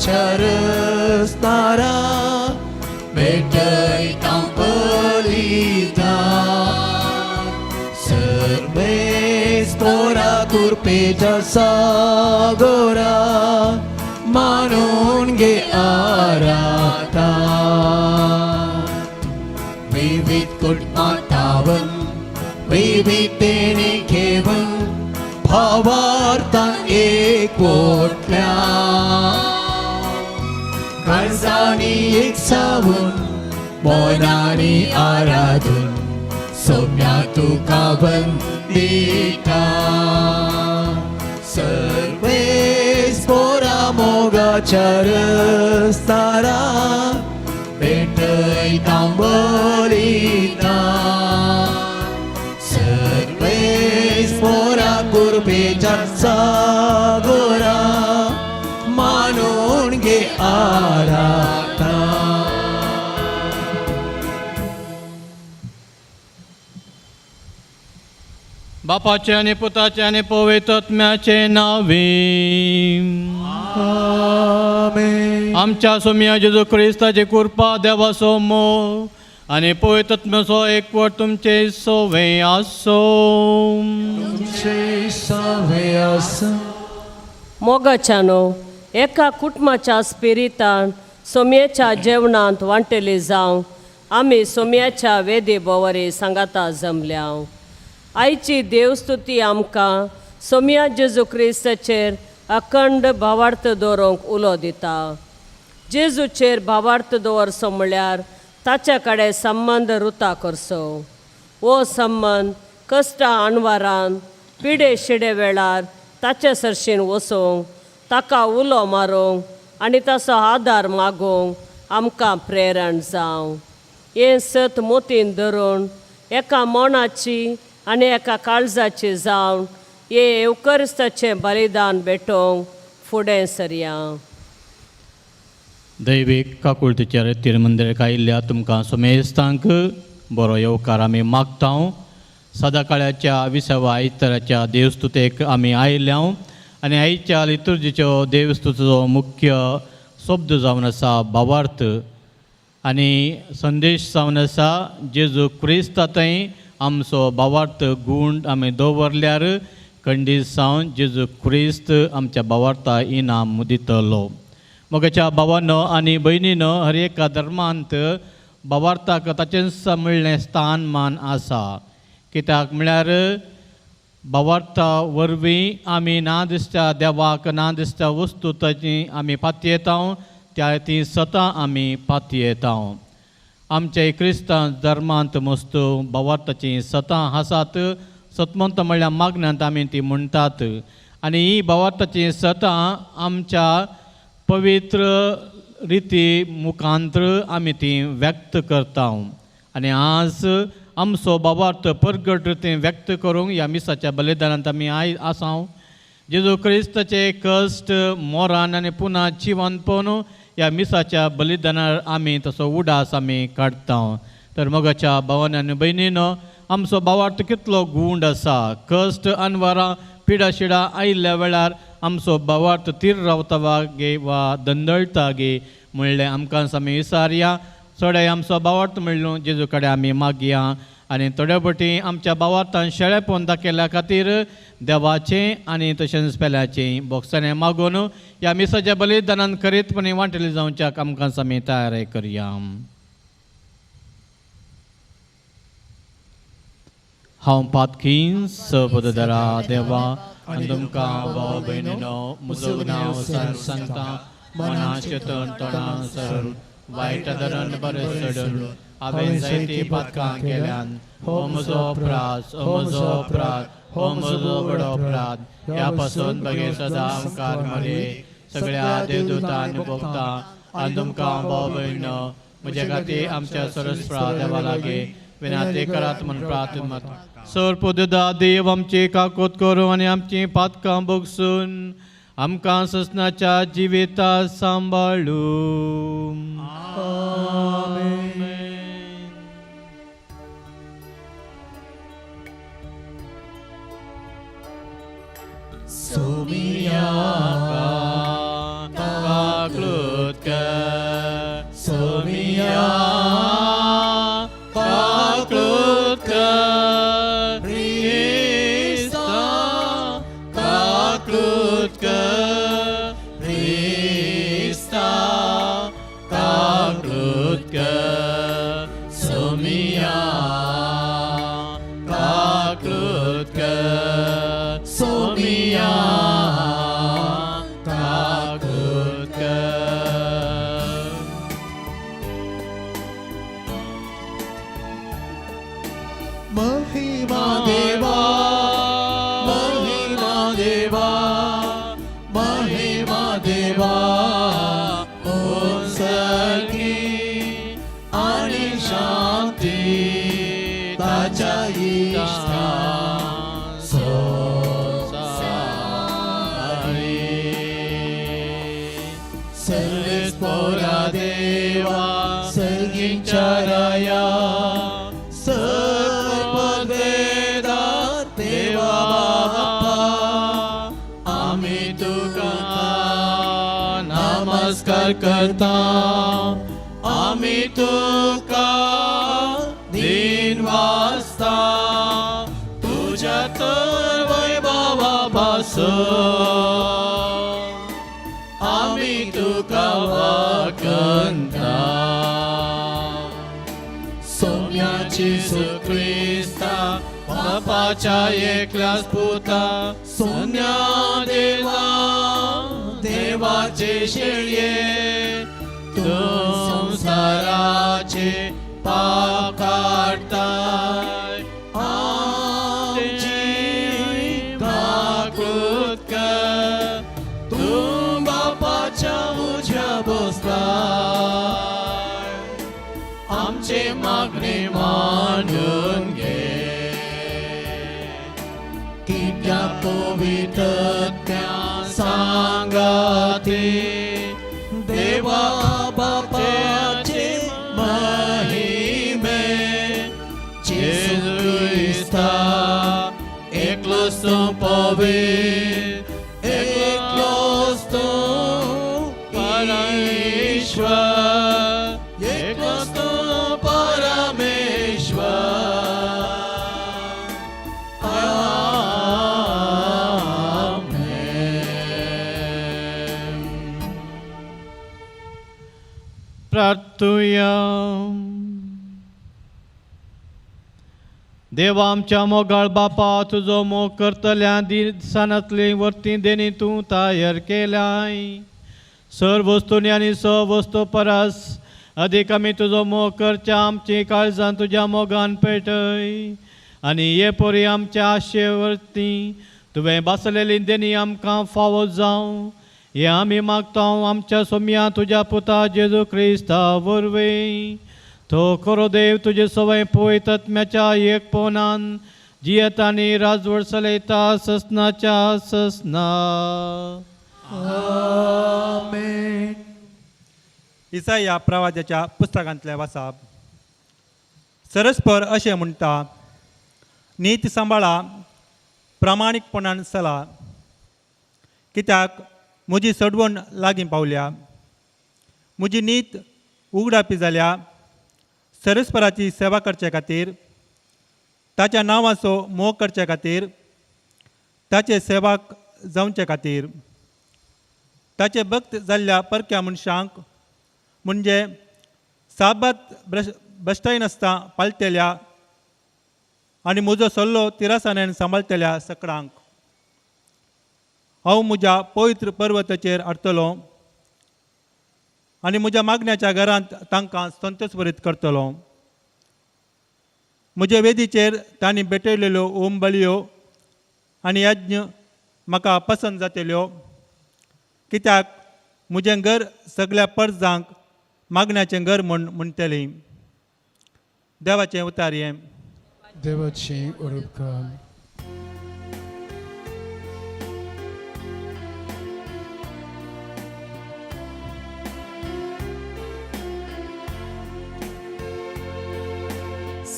Charestara Betai tampelita Serbes pora kurpe jasagora Manun ge arata Vivit kut matavan Vivit tene kevan Bhavartan ekotल्या Karzani eksaun Monani aradun Somya tuka bandita Sarves pora moga charastara Betai tambolita Sarves pora kurpe jatsagora Manun ge arata बापाचे आणि पुताचे आणि पवित्रात्म्याचे नावे आमेन. आमच्या सोम्या जेजू ख्रिस्ताची कृपा देवा सोमो आणि पवित्रात्म्याचो एकवट तुमचे सोवे आसो. तुमचे सवे आसो. मोगाच्यानो एका कुटुंबाच्या स्पिरितान सोम्याच्या जेवणांत वांटेली जावं आमी सोम्याच्या वेदी बोवारी सांगाता जमल्या. आयची देवस्तुती आमकां सोम्या जेजू क्रिस्ताचेर अखंड भावार्थ दवरूंक उलो दिता. जेजूचेर भावार्थ दवरचो म्हळ्यार ताचे कडेन संबंद रुता करचो. हो संबंद कश्टां अणवारान पिडे शिडे वेळार ताचे सरशीन वचोंक ताका उलो मारूंक आनी ताचो आदार मागूंक आमकां प्रेरण जावं. हें सत मोतीन धरून एका मोणाची आनी एका काळजाची जावन हे एवकरिस्ताचें बलिदान भेटोवंक फुडें सरया. दैवीक काकुळतीच्या रितीन मंदिराक आयिल्ल्या तुमकां सोमेस्तांक बरो येवकार आमी मागता. सदाकाळ्याच्या 20व्या आयताराच्या देवस्तुतेक आमी आयल्या आनी आयच्या लितुर्जीच्यो देवस्तुतेचो मुख्य शब्द जावन आसा भावार्थ आनी संदेश जावन आसा जेजू क्रिस्तांतय आमचो भावार्थ गूण आमी दवरल्यार खंडीत जावन जेजू क्रिस्त आमच्या भावार्था इनाम दितलो. मोगाच्या भावांनो आनी भयणीनो हर एका धर्मांत भावार्थाक ताचें मेळ्ळें स्थान मान आसा. कित्याक म्हळ्यार भावार्था वरवीं आमी ना दिसत्या देवाक ना दिसत्या वस्तू ताची आमी पातयेता त्या ती स्वता आमी पातयेता. आमचे क्रिस्तांव धर्मांत मस्त भावार्थाची सतां आसात. सतमंत म्हळ्यार मागण्यांत आमी ती म्हणटात आनी ही भावार्थाची सतां आमच्या पवित्र रिती मुखांतर आमी ती व्यक्त करता. आनी आज आमचो भावार्थ परगट रितीन व्यक्त करूंक ह्या मिसाच्या बलिदानांत आमी आसा. जेजू क्रिस्ताचे कश्ट मोरान आनी पुना जिवंतपण ह्या मिसाच्या बलिदानार आमी तसो उडास आमी काडटा. तर मोगाच्या भावांनी आनी भयणीनो आमचो भावार्थ कितलो गूंड आसा. कश्ट अनवरां पिडा शिडा आयिल्ल्या वेळार आमचो भावार्थ तीर रावता गे वा दंदळटा गे म्हणलें आमकां आमी विचारया. चडे आमचो भावार्थ म्हणलो जेजू कडेन आमी मागया आनी थोड्या फावटी आमच्या भावार्थान शेळेपण दाखयल्या खातीर देवाचें आनी तशेंच पेल्याचें भोगसणें मागून ह्या मिसाच्या बलिदानान खरीतपणी वांटेली जावच्याक आमकां आमी तयारी करया. हांव पातकीन सपदरा देवा आनी तुमकां भाव भयणीनो म्हजो नांव सांगता मना चेतन तोंडां सर वाईट धरण बरें सोडून हांवें जायती पातकां केल्यान हो म्हजो अपराध हो म्हजो अपराध हो म्हजो बडो अपराध ह्या पासून बगे सदां आमकां मरे सगळ्या देवदूतांनी भोगतां आनी तुमकां भाव भयण म्हजे खातीर आमच्या सरस्वरा देवा लागीं विनाती करात म्हूण प्रार्थना सर पुदुदा देव आमची काकोत करूं आनी आमची पातकां भोगसून आमकां ससनाच्या जिवितांत सांबाळूं आमेन. सोमिया काक्लुतकर सोमिया काक्लुतकर Krista काक्लुतकर Krista काक्लुतकर सोमिया काक्लुतकर सोमिया महिमा देवा महिमा देवा महिमा देवा उन्सर्गी आणि शांती ताच्या इष्टा सर्वेस्पोरा देवा सर्गींच्या राया नमस्कार करता आम्ही तुका दिन वाजता तुझ्या तर वैभवा पासून आम्ही तुका वखणता सोम्याची सुख्रिस्ता बापाच्या एकल्याच पुता सोन्या देवा देवाचे शेळये संसाराचे पाप काढताय आमची काकृत कर तू बापाच्या उज्या बसलाय आमचे मागणे मानून घे कित्या पवित्रत्या सांगाते देवा बापाचे महिमे जेजू ख्रिस्ता एकलोच तू पवित्र एकलोच तू परमेश्वर एकलोच तू परमेश्वर प्रार्थुया देवा आमच्या मोगाळ बापा तुझो मोग करतल्या दिसांतली वर्ती देणी तूं तयार केल्याय सर वस्तूंनी आनी वस्तू परस अदीक आमी तुजो मोग करच्या आमची काळजां तुज्या मोगान पेटय आनी हे परी आमच्या आशेवरती तुवें बसलेली देणी आमकां फावो जावं हे आमी मागतां आमच्या सोम्या तुज्या पुता जेजू क्रिस्ता वरवीं तो खरो देव तुजे सवय पळयत आत्म्याच्या एकपणान जियेत आनी राजवट चलयता ससनाच्या ससना आमेन. इसाया प्रवाद्याच्या पुस्तकांतले वाचप सरस्पर अशें म्हणटा नीत सांबाळा प्रामाणीकपणान चला कित्याक म्हजी सडवण लागीं पावल्या म्हजी नीत उगडापी जाल्या सरस्पराची सेवा करचे खातीर ताच्या नांवाचो मोग करचे खातीर ताचे सेवाक जावचे खातीर ताचे भक्त जाल्ल्या परक्या मनशांक म्हणजे साबात भ्रश्टाय नासता पालतेल्या आनी म्हजो सल्लो तिरासाण्यान सांबाळटल्या सकडांक हांव म्हज्या पवित्र पर्वताचेर हाडटलों आनी म्हज्या मागण्याच्या घरांत तांकां संतोश भरीत करतलो. म्हजे वेदीचेर तांणी भेटयलेल्यो ओम बळयो आनी यज्ञ म्हाका पसंत जातल्यो, कित्याक म्हजें घर सगळ्या परजांक मागण्याचें घर म्हूण म्हणटलीं. देवाचें उतार हें. देवाचें उलोवपाक.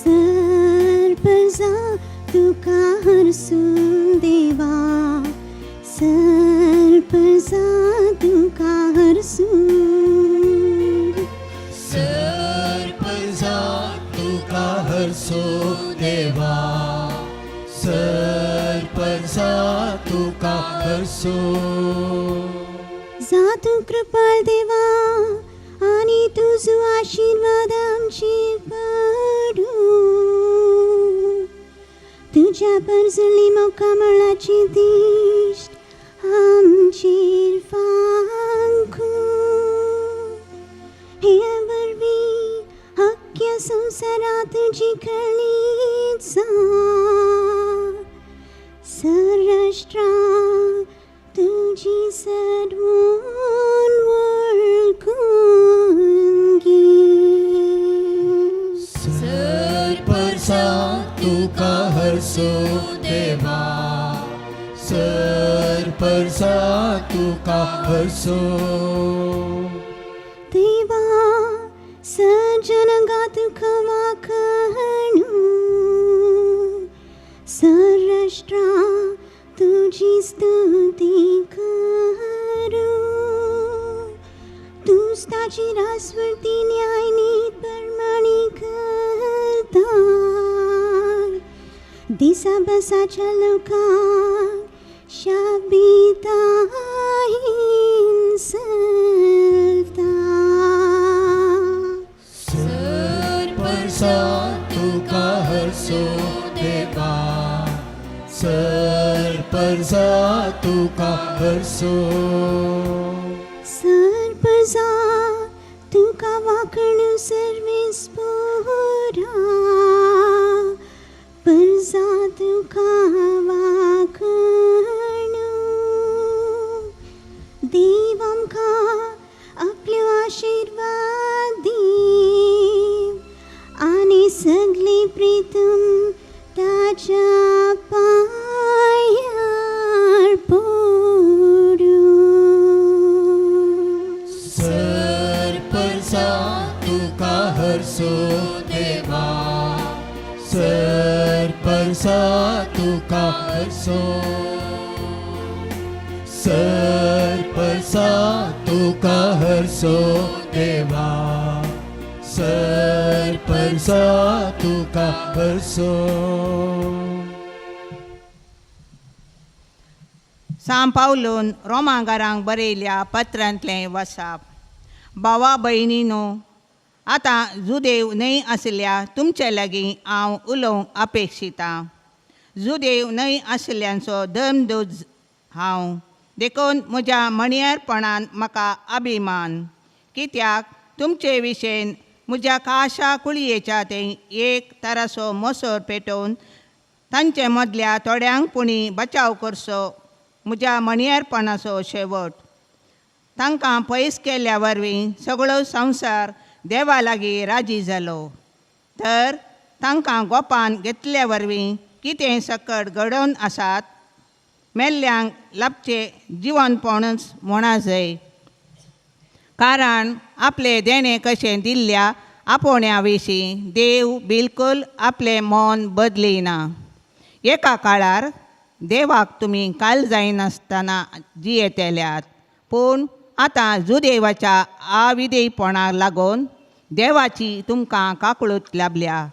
सर्पजा तुका हरसूं देवा, सर्पजा तुका हरसूं. सर्पजा तुका हरसो देवा, सर्पजा तुका हरसो. जा तूं कृपाळ देवा आनी तुजो आशिर्वाद आमचेर पडूं. तुज्या परजळी मोकामळाची दिश्ट आमचेर फांकूं. हे वरवीं अख्ख्या संवसारांत जिखली जा. सर्राष्ट्रां तुजी सडवून वळखून घे. सर्पजा तुका हरसो देवा, सर्पजा तुका हरसो. देवा सज्जनंगा तुका वाखाणूं. सर्राष्ट्रां तुजी स्तुती करूं. तूंच ताची रासवळती न्याय नीत परमाणी करता. दिसा बसाच्या लोकांक शाबिता हिंसता. सर्पजा तुका हरसो देवा, सर्पजा तुका हरसो. सर्पजा तुका वाखणू सर्वेस्पोरा. परजा तुका वाखणू. देव आमकां आपलो आशिर्वाद दी आनी सगळे प्रितम ताच्या पांयार पडूं. सर्पजा तुका हरसो देवा, सर्पजा तुका हरसो. सर्पजा तुका हरसो देवा, सर्पजा तुका हरसो. सांत पावलोन रोमांकारांक बरयल्या पत्रांतलें वचप. भावा भयणीनो, आतां जुदेव न्हय आसल्या तुमचे लागीं हांव उलोवंक अपेक्षितां. जुदेव न्हय आसल्यांचो धर्मदूत हांव, देखून म्हज्या मणयारपणान म्हाका अभिमान. कित्याक तुमचे विशयेन म्हज्या खाशा कुळयेच्या थंय एक तरासो मसोर पेटोवन तांचे मदल्या थोड्यांक पुणी बचाव करचो म्हज्या मणयारपणाचो शेवट. तांकां पयस केल्ल्या वरवीं सगळो संवसार देवा लागीं राजी जालो. तर तांकां गोपान घेतल्या वरवीं कितें सकट घडोवन आसात, मेल्ल्यांक लाभचें जिवनपणूच म्हणा जाय. कारण आपले देणे कशें दिल्ल्या आपोवण्या विशीं देव बिलकूल आपलें मन बदलिना. एका काळार देवाक तुमी काल जायनासतना जियेतेल्यात, पूण आतां जुदेवाच्या अविधेयपणाक लागून देवाची तुमकां काकळूत लाभल्या.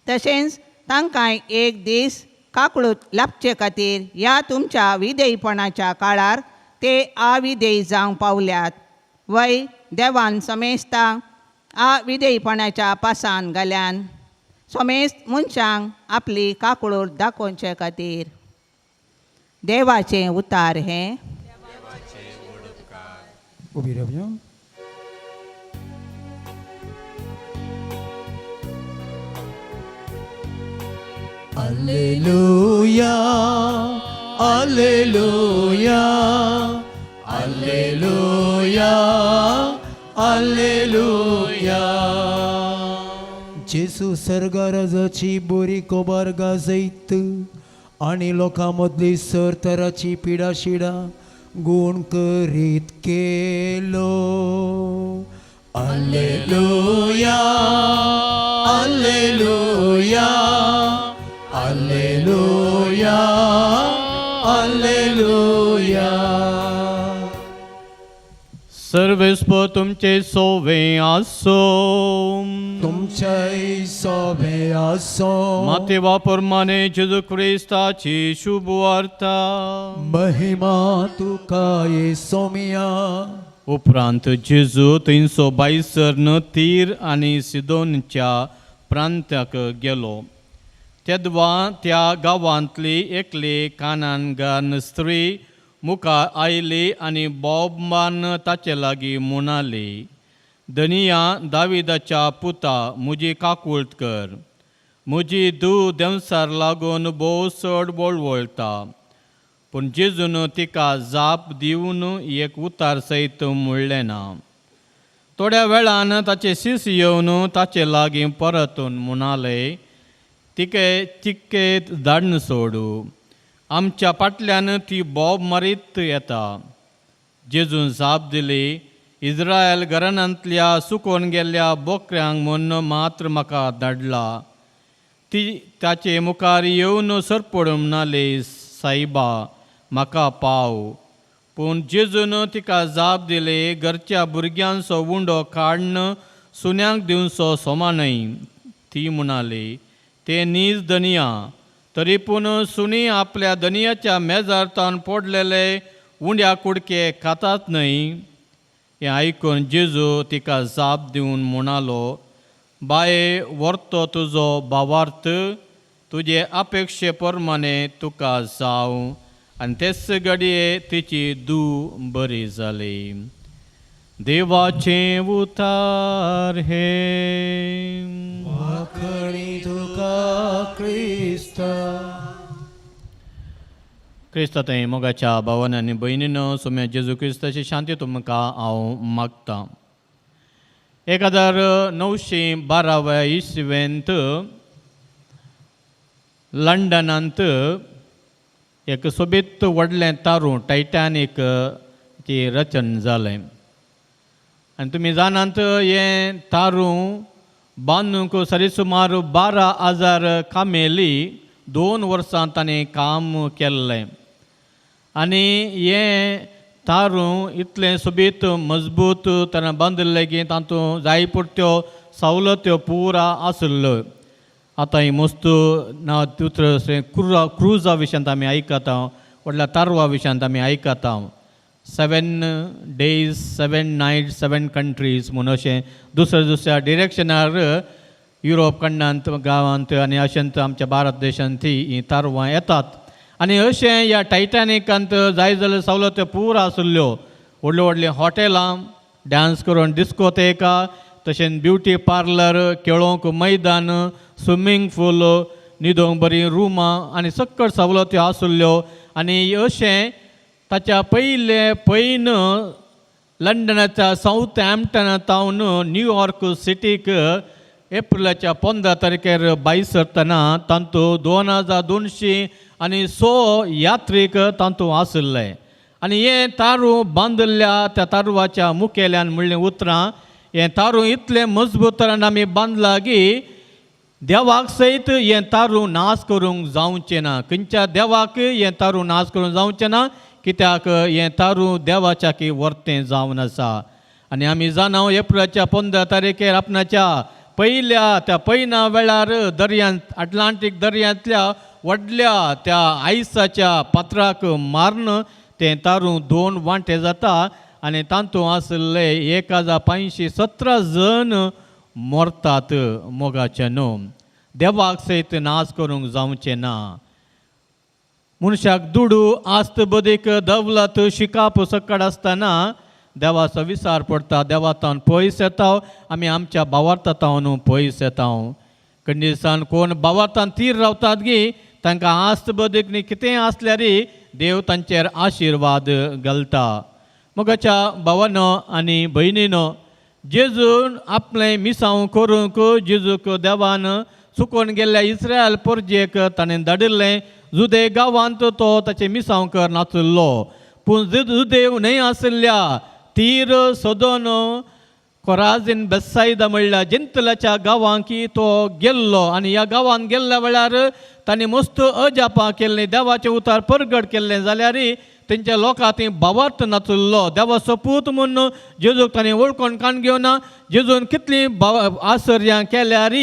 तशेंच तांकांय एक दीस काकळूत लाभचे खातीर ह्या तुमच्या विधेयपणाच्या काळार ते अविधेय जावंक पावल्यात. वय देवान समेस्तांक अविधेयपणाच्या पासान घाल्यान समेस्त मनशांक आपली काकळूत दाखोवचे खातीर. देवाचें उतार हें. उबी रावया. Alleluia, Alleluia, Alleluia, Alleluia. जेसू सर्गाराजाची बरी कोबार गाजयत आणि लोकांमधली सरतराची पिडा शिडा गुण करीत केलो. Alleluia, Alleluia, Alleluia, Alleluia. सर्वेस्प तुमचे सोवे आसो. तुमच्याही सोबे आसो. माते वापरमाने जेजू ख्रिस्ताची शुभ वार्ता. महिमा तुका येसोमिया. उपरांत जेजू 322 तीर आणि सिदोनच्या प्रांताक गेलो. तेदवा त्या गांवांतली एकली कानानगान स्त्री मुखार आयली आणि बोबान ताचे लागीं म्हणाली, दनिया दाविदाच्या पुता म्हजी काकूळट कर. म्हजी धूव देंवसार लागून भोव चड वळवळटा. पूण जेजून तिका जाप दिवन एक उतार सयत म्हणलें ना. थोड्या वेळान ताचे शिस येवन ताचे लागीं परतून म्हणाले, तिके धाडन सोडू. आमच्या फाटल्यान ती बोब मारीत येता. जेजून जाप दिली, इस्रायल घराण्यांतल्या सुकोवन गेल्ल्या बोकऱ्यांक म्हूण मात्र म्हाका धाडला. ती ताचे मुखार येवन सरपडून म्हणाली, सायबा म्हाका पाव. पूण जेजून तिका जाप दिले, घरच्या भुरग्यांचो उंडो काडन सुन्यांक दिवचो सोमानय. ती म्हणाली, ते नीज दनिया. तरी पूण सुणी आपल्या दनियाच्या मेजार तावन पडलेले उंड्या कुडके खातात न्हय. हें आयकून जेजू तिका जाप दिवन म्हणालो, बाये व्हरतो तुजो भावार्थ, तुजे अपेक्षे प्रमाणे तुका जावं. आनी तेच घडये तिची धूव बरी जाली. देवाचें उतार हे. वाखणी तुका क्रिस्ता. क्रिस्तांतय मोगाच्या भावांनी आनी भयणीनो, सोम्या जेजू क्रिस्ताची शांती तुमकां हांव मागतां. 1912 इसवेंत लंडनांत एक सोबीत व्हडलें तारू टायटॅनिक ची रचन जालें. आनी तुमी जाणात हें तारू बांदूंक सरीसुमार 12,000 कामेली 2 वर्सां ताणें काम केल्लें. आनी हें तारू इतलें सोबीत मजबूत ताणें बांदिल्लें की तातूंत जाय पडट्यो सवलत्यो पुरा आसल्यो. आतां ही मस्तू ना दुसरें क्रुजा विशयांत आमी आयकता, व्हडल्या तारवा विशयांत आमी आयकता. 7 days 7 nights 7 countries म्हणून अशें दुसऱ्या डिरेक्शनार युरोप खंडांत गांवांत आनी अशेंत आमच्या भारत देशांत ही तारवां येतात. आनी अशें ह्या टायटॅनिकांत जाय जाल्यार सवलत्यो पुरा आसल्यो. व्हडलीं व्हडलीं हॉटेलां, डान्स करून डिस्कोथेका, तशेंच ब्युटी पार्लर, खेळोंक मैदान, स्विमींग पूल, न्हिदोंक बरीं रुमां आनी सकट सवलत्यो आसल्यो. आनी अशें ताच्या पयन लंडनाच्या साऊथ हॅम्प्टनांतावन न्यूयॉर्क सिटीक एप्रिलाच्या 15 तारखेर भायर सरतना तांतूं 2216 यात्रीक तांतूं आसले. आनी हें तारू बांदल्या त्या तारवाच्या मुखेल्यान म्हणलें उतरां, हें तारू इतलें मजबूत तरान आमी बांदलां की देवाक सयत हें तारू नाश करूंक जावचें ना. खंयच्या देवाक हें तारू नाश करूंक जावचें ना, कित्याक हें तारू देवाच्या की वर्तें जावन आसा. आनी आमी जाणा एप्रिलाच्या 15 तारखेर आपणाच्या पैना वेळार दर्यांत, अटलांटीक दर्यांतल्या व्हडल्या त्या आयसाच्या पात्राक मारून तें तारू 2 वांटे जाता. आनी तांतूं आसले 1517 जण मरतात. मोगाचे न्हू, देवाक सयत नाश करूंक जावचें ना. मनशाक दुडू आस्त बदीक दवलत शिकाप सकड आसतना देवाचो विसार पडटा. देवातावन पयस येता, आमी आमच्या भावार्थातावन पयस येता. कंडिसान कोण भावार्थान तीर रावतात गी तांकां आस्त बदकनी कितें आसल्यार देव तांचेर आशिर्वाद घालता. मोगाच्या भावानो आनी भयणीनो, जेजून आपलें मिसांव करूंक जेजूक देवान चुकोवन गेल्ल्या इस्रायल परजेक ताणें धाडिल्लें. जुदे गांवांत तो ताचें मिसांव कर नाचुल्लो, पूण जुदेव न्हय आशिल्ल्या तीर सोदोन कोराजीन बेसायदा म्हणल्यार जेंतलाच्या गांवांक तो गेल्लो. आनी ह्या गांवांत गेल्ल्या वेळार ताणें मस्त अजापां केल्लीं, देवाचें उतार परगट केल्लें जाल्यार तेंच्या लोकां थंय भावार्थ नाचुल्लो. देवा सपूत म्हूण जेजूक ताणें वळखून काण घेवना. जेजून कितलीं आसर्यां केल्यार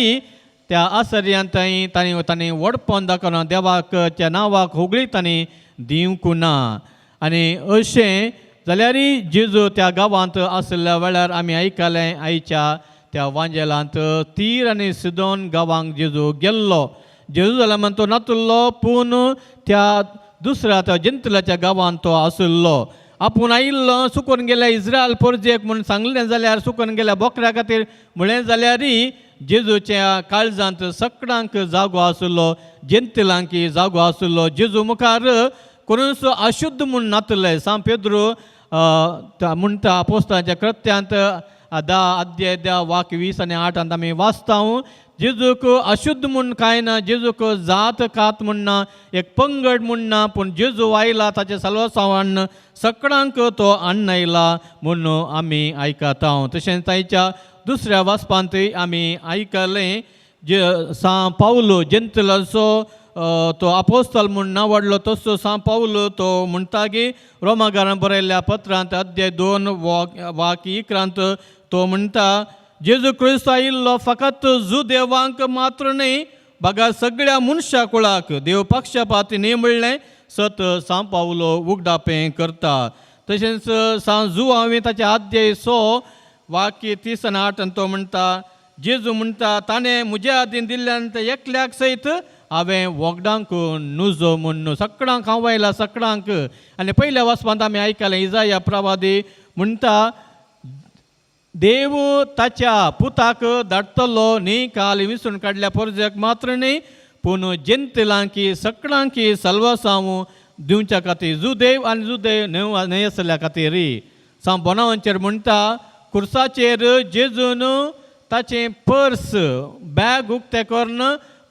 त्या आसर्यांत ताणें वडपण दाखोवना, देवाच्या नांवाक होगळी ताणें दिवंक ना. आनी अशें जाल्यार जेजू त्या गांवांत आसल्या वेळार आमी आयकलें आयच्या त्या वांजेलांत तीर आनी सिदोन गांवांक जेजू गेल्लो. जेजू जाल्यार म्हण तो नाचुल्लो, पूण त्या दुसऱ्या त्या जेंतलाच्या गांवांत तो आसुल्लो. आपूण आयिल्लो चुकोवन गेल्या इस्रायल परजेक म्हूण सांगलें जाल्यार, चुकोवन गेल्या बोकड्या खातीर म्हळें जाल्यार जेजूच्या काळजांत सगळ्यांक जागो आसलो, जेंतलांक जागो आसलो. जेजू मुखार कोणूच अशुद्ध म्हूण नातले. सान पेद्रू म्हणटा अपोस्तलांच्या कृत्यांत 10:20-8 आमी वाचता. जेजूक अशुद्ध म्हूण कांय ना, जेजूक जात कात म्हणना, एक पंगड म्हणना, पूण जेजू आयला ताचे साल्वासावान सगळ्यांक तो हाडून आयला म्हूण आमी आयकता. तशेंच तांच्या दुसऱ्या वाचपांत आमी आयकलें जे सान पावलो जेंतलाचो तो अपोस्तल म्हूण नांवाडलो. तसो सान पावलो तो म्हणटा की रोमाकारांत बरयल्ल्या पत्रांत 2:11 तो म्हणटा, जेजू क्रिस्त आयिल्लो फकत जुदेवांक मात्र न्हय, बघा सगळ्या मनशा कुळाक देव पक्षपाती न्हय म्हणलें सत सान पावलो उगडापें करता. तशेंच सान जू हांवें ताचे 2:30 तो म्हणटा, जेजू म्हणटा ताणें म्हज्या हातीन दिल्ल्यान एकल्याक सयत हांवें वखदांक नुजो म्हूण सगळ्यांक हांव आयला सगळ्यांक. आनी पयल्या वाचपांत आमी आयकलें इजाया प्रवादी म्हणटा, देव ताच्या पुताक धाडटलो न्ही काल विसरून काडल्या परजेक मात्र न्ही, पूण जेंतलांक सगळ्यांक सल्वासांव दिवच्या खातीर, जुदेव आनी जुदेव न्हय आसल्या खातीर. सान बोनावांचेर म्हणटा, खुर्साचेर जेजून ताचें पर्स बॅग उक्तें करून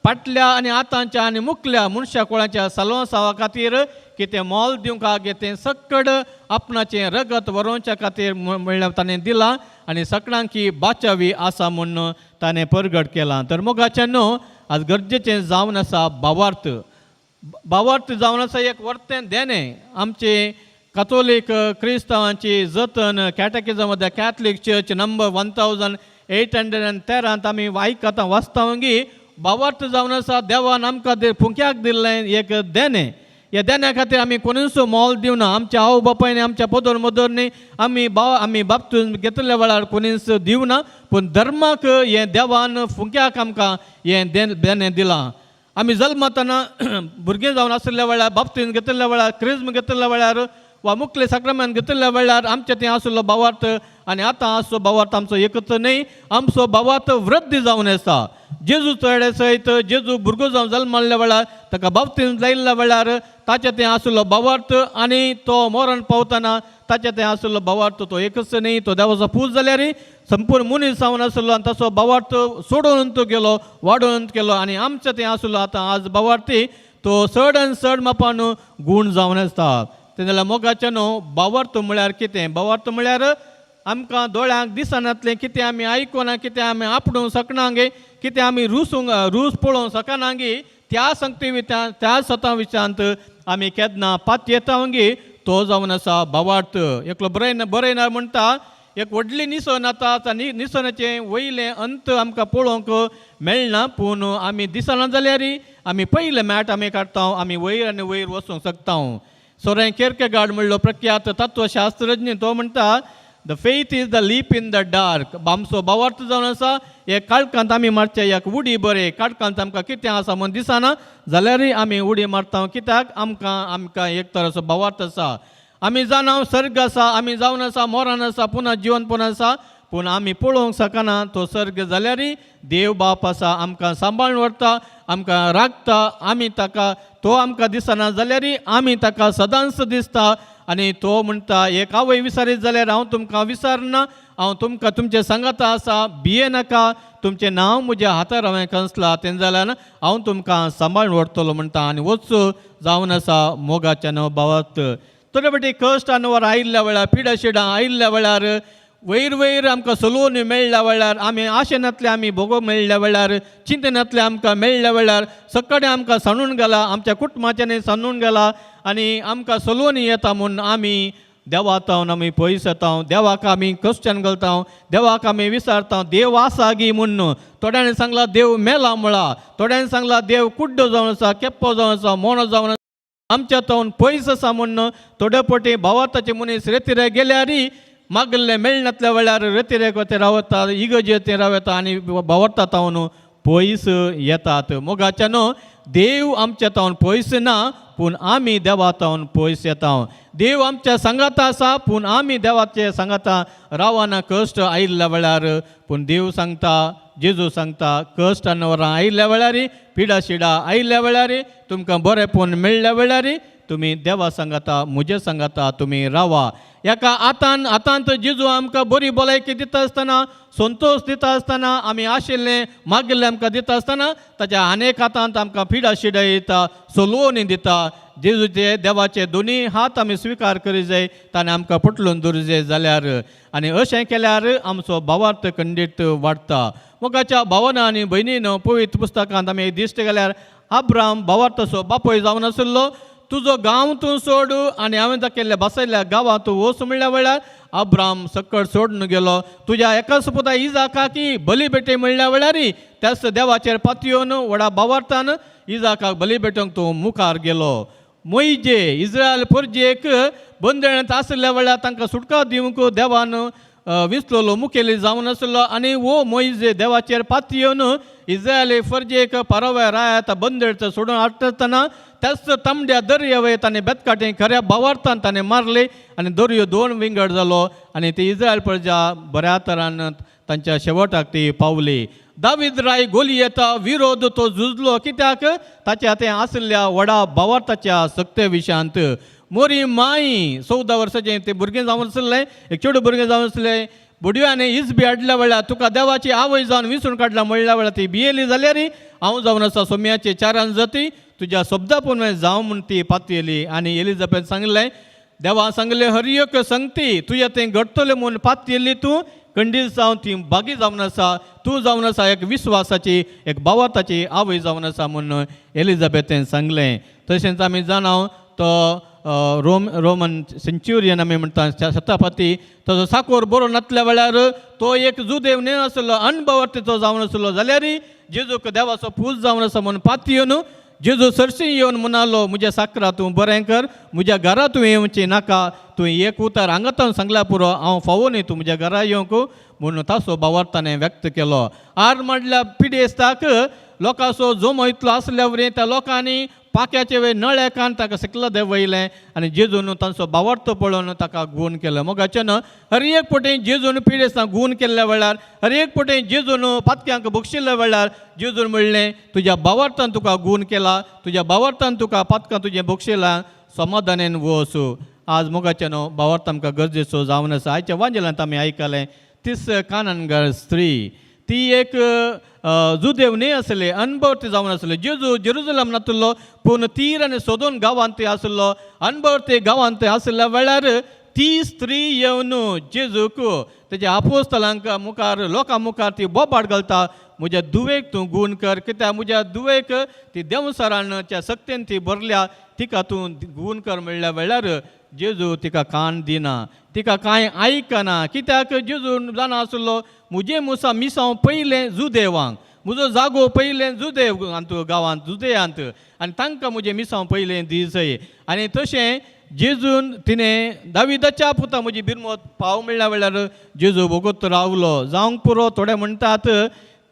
फाटल्या आनी आतांच्या आनी मुखल्या मनशा कुळाच्या सल्वासावा खातीर कितें मोल दिवंक आगे तें सकड आपणाचें रगत व्हरोवच्या खातीर म्हणल्यार ताणें दिलां आनी सगळ्यांक बाचावी आसा म्हूण ताणें परगट केलां. तर मोगाचें न्हू आज गरजेचें जावन आसा भावार्थ. भावार्थ जावन आसा एक वर्तें देणें. आमचे कॅथोलीक क्रिस्तांवांची जतन कॅटेकिझम द कॅथलीक चर्च नंबर 1813 आमी आयकता वाचता की भावार्थ जावन आसा देवान आमकां फुंक्याक दिल्लें एक देणें. ह्या देण्या खातीर आमी कोणूच मोल दिवना. आमच्या आवय बापायनी आमच्या पदर मदरनी आमी बाप्तून घेतल्या वेळार कोणीच दिवना, पूण धर्माक हें देवान फुंक्याक आमकां हें देणें दिलां. आमी जल्मतना भुरगीं जावन आसल्या वेळार बाप्तीन घेतल्या वेळार क्रिस्म घेतल्या वेळार वा मुखले साक्रामेंत घेतल्या वेळार आमचें थंय आसलो भावार्थ आनी आतां आसलो भावार्थ आमचो एकच न्हय, आमचो भावार्थ वृद्धी जावन आसा. जेजू चडे सयत जेजू भुरगो जावन जल्मल्या वेळार ताका बाप्तीन जायल्ल्या वेळार ताचे थंय आसलो भावार्थ आनी तो मरण पावतना ताचे थंय आसलो भावार्थ तो एकच न्हय, तो देवाचो पूत जाल्यार संपूर्ण मनीस जावन आसलो आनी ताचो भावार्थ सोडून तो गेलो वाडोवन केलो आनी आमचे थंय आसलो आतां आज भावार्थी तो चड आनी चड मापान गूण जावन आसता. तें जाल्यार मोगाचें न्हू भावार्थ म्हळ्यार कितें? भावार्थ म्हळ्यार आमकां दोळ्यांक दिसनातलें कितें आमी आयकोना, कितें आमी आपणूंक शकना गे, कितें आमी रूस पळोवंक शकना गे, त्या संगती त्या स्वता विचारांत आमी केन्ना पात येता गे तो जावन आसा भावार्थ. एकलो बरयणार म्हणटा, एक व्हडली निसण आतां त्या निसणाचें वयलें अंत आमकां पळोवंक मेळना, पूण आमी दिसना जाल्यार आमी पयलें मॅट आमी काडटा, आमी वयर आनी वयर वचूंक शकता. सोरेन किर्केगार्ड म्हणलो प्रख्यात तत्वशास्त्रज्ञ, तो म्हणटा the faith is the leap in the dark. आमचो भावार्थ जावन आसा हे काळखांत आमी मारचे एक उडी बरें काळखांत आमकां कितें आसा म्हूण दिसना जाल्यार आमी उडी मारता. कित्याक आमकां एक तराचो भावार्थ आसा. आमी जाणा सर्ग आसा, आमी जावन आसा मरण आसा पुना जिवन पुना आसा, पूण आमी पळोवंक शकना तो सर्ग जाल्यारय देव बाप आसा आमकां सांबाळून व्हरता आमकां राखता आमी ताका तो आमकां दिसना जाल्यारय आमी ताका सदांच दिसता आनी तो म्हणटा एक आवय विसारीत जाल्यार हांव तुमकां विसारना हांव तुमकां तुमचे सांगाता आसा भिये नाका तुमचें नांव म्हज्या हातार हांवें कसलां तें जाल्यार हांव तुमकां सांबाळून व्हरतलो म्हणटा आनी वचू जावन आसा मोगाच्या न्हू भावात थोडे फावटी कश्ट आनी वर आयिल्ल्या वेळार पिडा शिडां आयिल्ल्या वेळार वयर वयर आमकां सलोवन मेळ्ळ्या वेळार आमी आशेनांतले आमी भोगो मेळ्ळ्या वेळार चिंतनांतले आमकां मेळ्ळ्या वेळार सकाळीं आमकां सांडून गेला आमच्या कुटुंबाच्यानी सांडून गेला आनी आमकां सलोवन येता म्हूण आमी देवाक आमी पयस येता देवाक आमी कश्टान घालता देवाक आमी विचारता देव आसा गी म्हूण थोड्यांनी सांगला देव मेला म्हणला थोड्यांनी सांगला देव कुड्डो जावन आसा केप्पो जावन आसा मोणो जावन आसा आमच्या तावन पयस आसा म्हूण थोडे फावटी भावाताचे मनीस रेतीरे गेल्यारय मागल्ले मेळनातल्या वेळार रेतीरेक ते रावता इगर्जे ते रावता आनी भावता तावन पयस येतात मोगाच्या न्हू देव आमच्या तावन पयस ना पूण आमी देवा तावन पयस येता देव आमच्या सांगाता आसा पूण आमी देवाचे सांगाता रावना कश्ट आयिल्ल्या वेळार पूण देव सांगता जेजू सांगता कश्ट आनी वरां आयिल्ल्या वेळार पिडा शिडा आयिल्ल्या वेळार तुमकां बरेंपण मेळ्ळ्या वेळार तुमी देवा सांगाता म्हजे सांगाता तुमी रावा हेका आतांत जेजू आमकां बरी भलायकी दिता आसतना संतोश दिता आसतना आमी आशिल्लें मागिल्लें आमकां दिता आसतना ताच्या आनेक आतांत आमकां पिडा शिडा येता सलोवन दिता जेजूचे देवाचे दोनी हात आमी स्विकार करी जाय ताणें आमकां पटलून दवरूं जाय जाल्यार आनी अशें केल्यार आमचो भावार्थ खंडीत वाडटा मोगाच्या भावांनो आनी भयणीनो पवित्र पुस्तकांत आमी दिश्ट गेल्यार अब्राम भावार्थाचो बापूय जावन आशिल्लो तुजो गांव तूं सोड आनी हांवें दाखयल्ल्या बसयल्ल्या गांवांत तूं वच म्हणल्या वेळार अब्राम सकट सोडून गेलो तुज्या एकाच पुता इजाकाकी बली भेटे म्हणल्या वेळार त्याच देवाचेर पातयेवन व्हडा भावार्थान इजाकाक बली भेटोवंक तूं मुखार गेलो मोइजे इस्रायल परजेक बंदणांत आसल्या वेळार तांकां सुटका दिवंक देवान विसलोलो मुखेली जावन आसलो आनी वो मोइजे देवाचेर पातयेवन इस्रायली फर्जेक पारोव्या रायात बंदळ सोडून हाडटना त्याच तांबड्या दर्यावे ताणें बेतकाटे खऱ्या भावार्थान ताणें मारले आनी दर्यो दोन विंगड जालो आनी ती इस्रायल प्रजा बऱ्या तरान तांच्या शेवटाक ती पावली दावीद राय गोलियेता विरोध तो झुजलो कित्याक ताचे हातें आसल्या व्हडा भावार्थाच्या सक्ते विशयांत मोरी माई 14 वर्साचें तें भुरगें जावन आसलें एक चेडूं भुरगें जावन आसलें बुडव्याने इज बी हाडल्या वेळार तुका देवाची आवय जावन विसरून काडला म्हणल्या वेळार ती भियेली जाल्यार हांव जावन आसा सोम्याचे 4 जाती तुज्या शब्दा प्रमाणे जावं म्हूण ती पातयेली आनी एलिझाबेथ सांगलें देवा सांगलें हरियक संगती तुज्या तें घडटलें म्हूण पातयेली तूं खंडीत जावन ती बागी जावन आसा तूं जावन आसा एक विस्वासाची एक भावार्थाची आवय जावन आसा म्हूण एलिझाबेथेन सांगलें तशेंच आमी जाणाव तो रोमन सेंच्युरियन आमी म्हणटा शतापती ताजो साकोर बरो नासल्या वेळार तो एक जुदेव न्हय आसलो अनभवर्तीचो जावन आसलो जाल्यार जेजूक देवाचो पूज जावन आसा म्हूण पातयेवन जेजू सरशी येवन म्हणालो म्हज्या साकरा तूं बरें कर म्हज्या घरा तूं येवचें नाका तूं एक उतर हांगातान सांगल्या पुरो हांव फावो न्ही तूं म्हज्या घरा येवंक म्हणून ताचो भावार्थाने व्यक्त केलो आर म्हणल्या पिडेस्ताक लोकांचो जोमो इतलो आसल्या वरें त्या लोकांनी पाक्याचे वेळ नळ एकान ताका सिकला देव वयलें आनी जेजून तांचो भावार्थ पळोवन ताका गुण केलो मोगाचें हर एक पटेन जेजून पिडेस्तांक गुण केल्ल्या वेळार हर एक पटेन जेजून पातक्यांक बक्षिल्ल्या वेळार जेजून म्हणलें तुज्या भावार्थान तुका गुण केला तुज्या भावार्थान तुका पातकां तुजें बक्षिलां समाधानान वच आज मोगाचें भावार्थ आमकां गरजेचो जावन आसा आयच्या वांजेलांत आमी आयकलें तीस कानानगर स्त्री ती एक जुदेव न्हय आसले अनभवर्ती जावन आसले जेजू जेरुजलेम नासलो पूण तीर आनी सोदोन गांवांत आसलो अनभवर्ती गांवांत आसल्या वेळार ती स्त्री येवन जेजूक तेज्या आपोस्तलांक मुखार लोकां मुखार ती बोबाड घालता म्हज्या दुवेक तूं गुण कर कित्याक म्हज्या दुवेक ती देवसराच्या सक्तेन ती भरल्या तिका तूं गुण कर म्हणल्या वेळार जेजू तिका कान दिना तिका कांय आयकना कित्याक जेजू जाणा आसलो म्हजें मुसा मिसांव पयलें जुदेवांक म्हजो जागो पयलें जुदेवांत गांवांत जुदेयांत आनी तांकां म्हजें मिसांव पयलें दिसय आनी तशें जेजून तिणें दाविदाच्या पुता म्हजी बिरमोत पाव म्हणल्या वेळार जेजू भोगत रावलो जावंक पुरो थोडे म्हणटात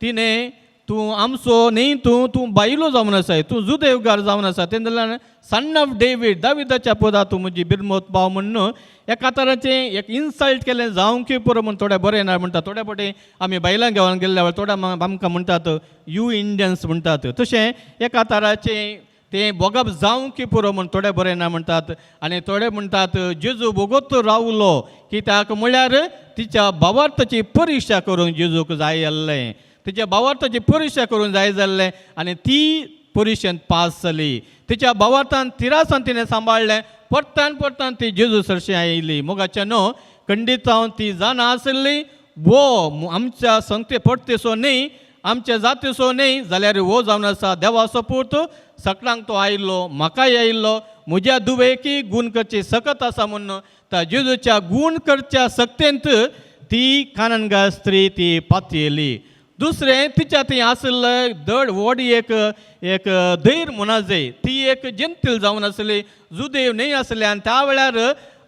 तिणें तूं आमचो न्ही तूं बायलो जावन आसाय, तूं जुदेवगार जावन आसा. तें जाल्यार सन ऑफ डेवीड, दाविदाच्या पोदा तूं म्हजी बिरमोत पाव म्हणून एका तराचें एक इन्सल्ट केलें जावंक पुरो म्हूण थोडे बरें ना म्हणटा. थोडे फावटी आमी बायलां घेवन गेल्ल्या वेळार थोडे आमकां म्हणटात यू इंडियन्स म्हणटात. तशें एका तराचें तें बोगप जावंक पुरो म्हूण थोडे बरें ना म्हणटात. आनी थोडे म्हणटात जेजू बोगोत रावलो कित्याक म्हळ्यार तिच्या भावार्थाची परिक्षा करूंक जेजूक जाय आसलें. तिच्या भावार्थाची परिक्षा करूंक जाय जाल्लें आनी ती परिक्षेंत पास जाली. तिच्या भावार्थान 13 तिणें सांबाळलें. परतान परतान ती जेजू सरशी आयली. मोगाच्या न्हू खंडीत जावन ती जाणा आसली वो आमच्या संगते परतेसो न्ही, आमच्या जातीसो न्ही जाल्यार वो जावन आसा देवा सपूत. सगळ्यांक तो आयिल्लो, म्हाकाय आयिल्लो. म्हज्या दुवेकी गूण करची सकत आसा म्हणून त्या जेजूच्या गूण करच्या सक्तेंत ती काननगा स्त्री ती पातयेली. दुसरें तिच्या थंय आसलें दड व्हड एक धैर मुनाजे, ती एक जेंतील जावन आसली, जुदेव न्ही आसले. आनी त्या वेळार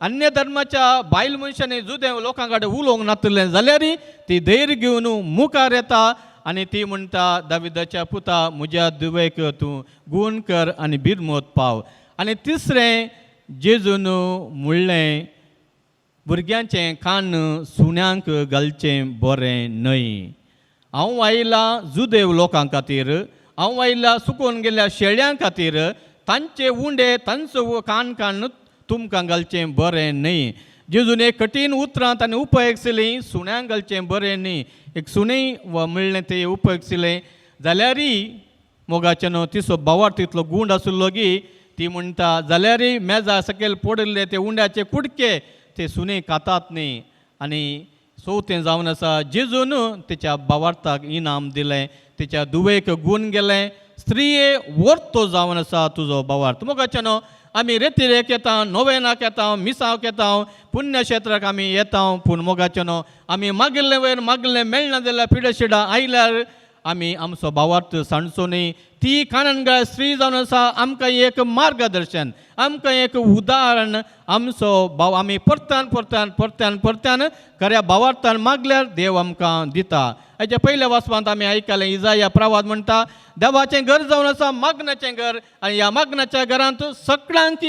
अन्य धर्माच्या बायल मनशांनी जुदेव लोकां कडेन उलोवंक नासलें जाल्यार ती धैर्य घेवन मुखार येता आनी ती म्हणटा दाविदाच्या पुता म्हज्या दुवेक तूं गूण कर आनी बिरमोत पाव. आनी तिसरें जेजून म्हणलें भुरग्यांचें कान सुण्यांक घालचें बरें न्हय. हांव आयलां जुदेव लोकां खातीर, हांव आयलां सुकून गेल्ल्या शेळ्यां खातीर. तांचे उंडे तांचो कान तुमकां घालचें बरें न्हय. जेजून एक कठीण उतरां ताणें उपयोगसिलीं सुण्यांक घालचें बरें न्हय. एक सुणें म्हणलें तें उपयोगसिलें जाल्यारय मोगाचें न्हू तिचो भावार्थ तितलो गूण आसलो गी. ती म्हणटा जाल्यारय मेजा सकयल पडिल्ले ते उंड्याचे कुडके ते सुणे खातात न्ही. आनी चवथें जावन आसा जेजून तिच्या भावार्थाक इनाम दिलें, तिच्या दुवेक गूण गेलें. स्त्रिये वर्तो जावन आसा तुजो भावार्थ. मोगाचें न्हू आमी रेतीरेक येता, नोवेनाक येता, मिसांक येता, पुण्यक्षेत्राक आमी येता. पूण मोगाचें न्हू आमी मागिल्ले वयर मागिल्लें मेळना जाल्यार पिडेशिडा आयल्यार आमी आमचो भावार्थ सांडचो न्ही. ती काननगाळ स्त्री जावन आसा आमकां एक मार्गदर्शन, आमकां एक उदाहरण. आमचो भाव आमी परत्यान परत्यान परत्यान परत्यान खऱ्या भावार्थान मागल्यार देव आमकां दिता. हेच्या पयल्या वाचपांत आमी आयकलें इजाया प्रवाद म्हणटा देवाचें घर जावन आसा मागनाचें घर आनी ह्या मागनाच्या घरांत सगळ्यांक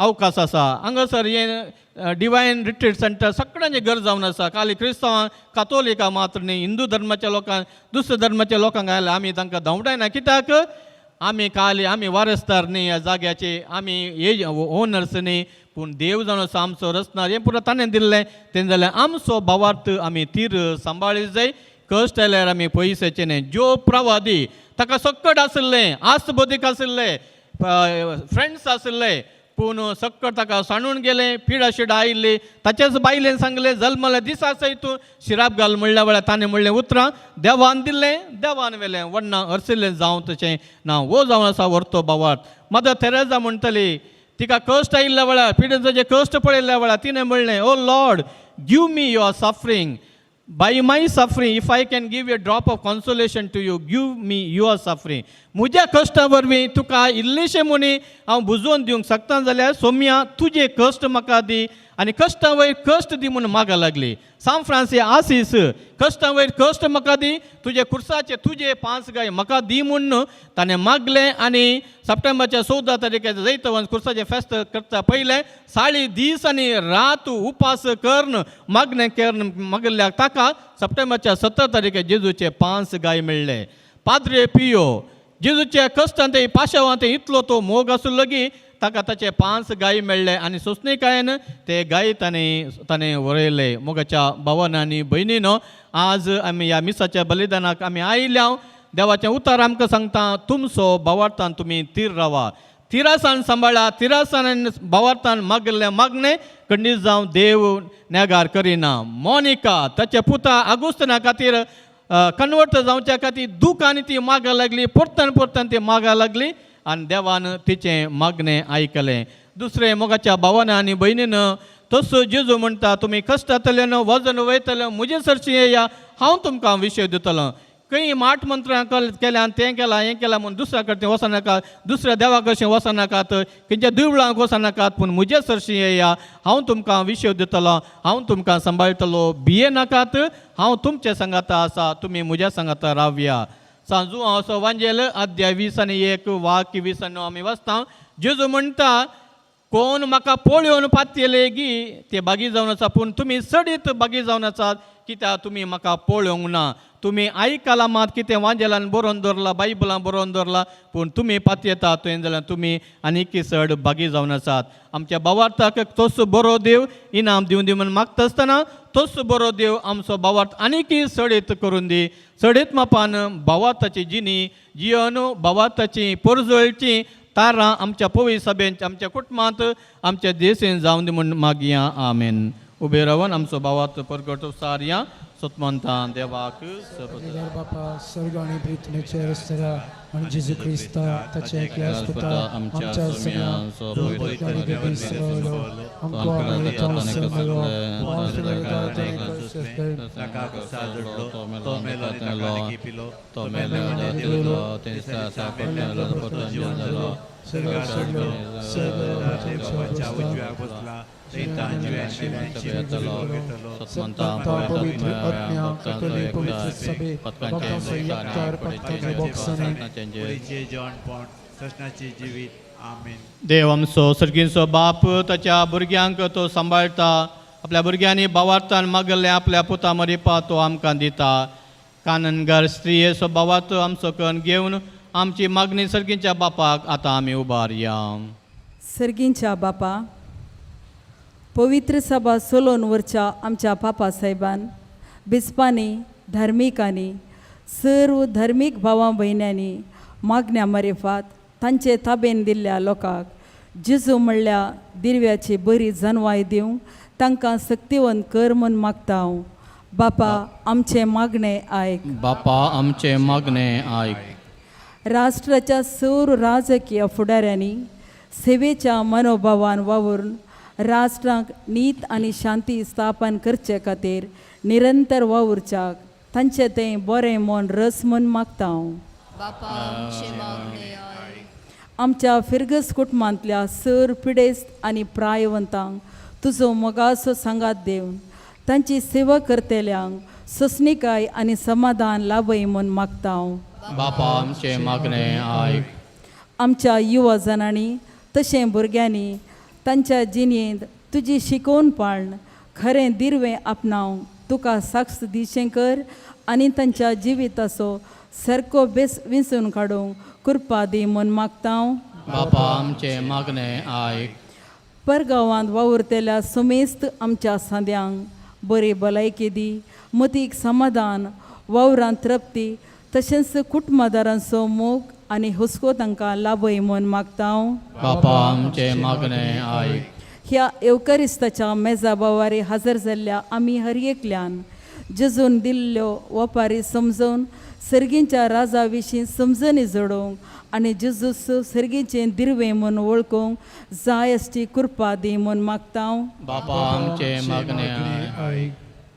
अवकाश आसा. हांगासर हें डिवायन रिट्रीट सेंटर सगळ्यांचें घर जावन आसा. खाली क्रिस्तांवां कातोलिकां मात्र न्ही, हिंदू धर्माच्या लोकांक दुसऱ्या धर्माच्या लोकांक आयले आमी तांकां धांवडायना. कित्याक आमी वारसदार न्ही ह्या जाग्याचे, आमी ओनर्स न्ही. पूण देव जावन आसा आमचो रचणार हें पुरो ताणें दिल्लें. तें जाल्यार आमचो भावार्थ आमी तीर सांबाळीत जाय. कश्ट आयल्यार आमी पयशेचें न्ही. ज्यो प्रवादी ताका सक्कट आसलें, आस्तबोधीक आसलें, फ्रेंड्स आसले, पूण सक्कट ताका सांडून गेलें, पिडाशिडा आयिल्ली. ताचेच बायलेन सांगलें जल्मले दिसा सयत शिराप घाल म्हणल्या वेळार ताणें म्हणलें उतरां देवान दिल्लें देवान व्हेलें, वडना हरसिल्लें जावं तशें ना. वो जावन आसा व्हरतो भावार्थ. मदर तेरेसा म्हणटली तिका कश्ट आयिल्ल्या वेळार, पिडेचे कश्ट पळयल्ल्या वेळार तिणें म्हणलें O Lord give me your suffering. By my suffering, if I can give a drop of consolation to you, give me your suffering. म्हज्या कश्टा वरवीं तुका इल्लेशें मुनी हांव बुजोवन दिवंक शकता जाल्यार सोम्या तुजे कश्ट म्हाका दी आनी कश्टा वयर कश्ट दी म्हणून मागा लागली. सान फ्रांसीस आसीस कश्टा वयर कश्ट म्हाका दी, तुजे कुर्साचे तुजे 5 गाय म्हाका दी म्हणून ताणें मागलें. आनी सप्टेंबरच्या 14 तारखेर जैतवंत कुर्साचें फेस्त करता पयलें 40 दीस आनी रात उपास करून मागणें करून मागल्याक ताका सप्टेंबरच्या 17 तारखेर जेजूचे 5 गाय मेळ्ळे. पाद्रे पियो जेजूच्या कश्टान ते पाशावान ते इतलो तो मोग आसलो की ताका ताचे 5 गाय मेळ्ळे आनी सोंसणीकायेन ते गाय ताणें व्हरयले. मोगाच्या भावान आनी भयणीनो आज आमी ह्या मिसाच्या बलिदानाक आमी आयल्या. देवाचें उतर आमकां सांगता तुमचो भावार्थान तुमी तीर रावा, तिरासान सांबाळा, तिरासान भावार्थान मागलें मागणें खंडीत जावं देव नेगार करिना. मोनिका ताच्या पुता आगुस्तना खातीर कन्वर्ट जावच्या खातीर दूख आनी ती मागा लागली, परतन परतन ती मागा लागली आनी देवान तिचें मागणें आयकलें. दुसरें मोगाच्या भावान आनी भयणीन तसो जेजू म्हणटा तुमी कश्ट जातले न्हू, वजन वयतलें, म्हजे सरशी येया, हांव तुमकां विशय दितलो. खंय माट मंत्रां केलें आनी तें केलां हें केलां म्हूण दुसऱ्या कडचें वचनाकात, दुसऱ्या देवा कडचें वचनाकात, खंयच्या देवळांक वचनाकात, पूण म्हजे सरशी येया, हांव तुमकां विशय दितलो, हांव तुमकां सांबाळटलो. भिये नाकात, हांव तुमचे सांगाता आसा, तुमी म्हज्या सांगाता रावया. सांजू हांव असो वांजेल अध्याय 21 वाक्य 29 आमी वाचता. जेजू म्हणटा, कोण म्हाका पळोवन पातयले गी ते बागी जावन आसा, पूण तुमी सडीत बागी जावन आसात, कित्याक तुमी म्हाका पळोवंक ना. तुमी आयकलां मात कितें वांजेलान बरोवन दवरला, बायबलान बरोवन दवरला, पूण तुमी पातयेता थंय जाल्यार तुमी आनीक चड बागी जावन आसात. आमच्या भावार्थाक तोच बरो देव इनाम दिवन दी म्हणून मागता आसतना तोच बरो देव आमचो भावार्थ आनीक सडीत करून दी. सडीत मापान भावार्थाची जिणी जियन भावार्थाची परजळची तारां आमच्या पवी सभेंत आमच्या कुटुंबांत आमच्या देशेन जावन दी म्हूण मागया. आमेन. उबे रावन आमचो भावार्थ परगट सारया सतमंतान देवाक देवार बापा स्वर्ग आणि पृथ्वीचे रस्त्या आणि जेजू ख्रिस्ता ताचे एकल्या सुता आमच्या सगळ्या पवित्र विसरलो आमको आमले समलो ताका साजडलो तो मेलो ताका पिलो तो मेलो तेसा सापडलो पटन जालो देवाच्या उजव्याक बसला देव आमचो सर्गीचो बाप ताच्या भुरग्यांक तो सांबाळटा. आपल्या भुरग्यांनी भावार्थान मागले आपल्या पुता मरिपा तो आमकां दिता. काननगार स्त्रियेचो भावार्थ आमचो कण घेवन आमची मागणी सर्गीच्या बापाक आतां आमी उबारया. सर्गींच्या बापा, पवित्र सभा सोलोन वरच्या आमच्या पापा साहेबान बिस्पांनी धार्मिकांनी सर्व धार्मीक भावां भयण्यांनी मागण्या मारिफात तांचे ताबेन दिल्ल्या लोकांक जेजू म्हणल्या दिरव्याची बरी जनवाय दिवंक तांकां सक्तिवंत कर म्हूण मागता हांव. बापा, आमचे मागणे आयक. बापा, आमचे मागणे आयक. राष्ट्राच्या सर्व राजकीय फुडाऱ्यांनी सेवेच्या मनोभावान वावरून राष्ट्रांक नीत आनी शांती स्थापन करचे खातीर निरंतर वावुरच्याक तांचे तें बरें मन रस म्हूण मागता हांव. आमच्या फिरगस कुटुंबांतल्या सर पिडेस्त आनी प्रायवंतांक तुजो मोगाचो सांगात देवन तांची सेवा करतेल्यांक सोंसणीकाय आनी समाधान लाभय म्हूण मागता हांव. बापा, आमचे मागणे आयक. आमच्या युवा जनांनी तशें भुरग्यांनी तांच्या जिणेंत तुजी शिकोवणपण खरें दिरवें आपणावंक तुका साक्ष दिशें कर आनी तांच्या जिविताचो सारको बेस विंचून काडूंक कृपा दी म्हूण मागता हांव. बापा, आमचे मागणे आयक. परगांवांत वावुरतेल्या समेस्त आमच्या सांद्यांक बरी भलायकी दी, मतीक समाधान, वावरांत तृप्ती, तशेंच कुटुंबदारांचो मोग आनी हुस्को तांकां लाभय म्हूण मागता हांव. बापा, आमचे मागणे आयक. ह्या एवकारिस्ताच्या मेजा बावारी हजर जाल्ल्या आमी हर एकल्यान जेजून दिल्ल्यो वपारी समजून सर्गींच्या राजा विशीं समजणी जोडोवंक आनी जेजूस सर्गीचें दिरवें म्हूण वळखूंक जाय आसची कृपा दी म्हूण मागता हांव. बापा, आमचे मागणे आयक.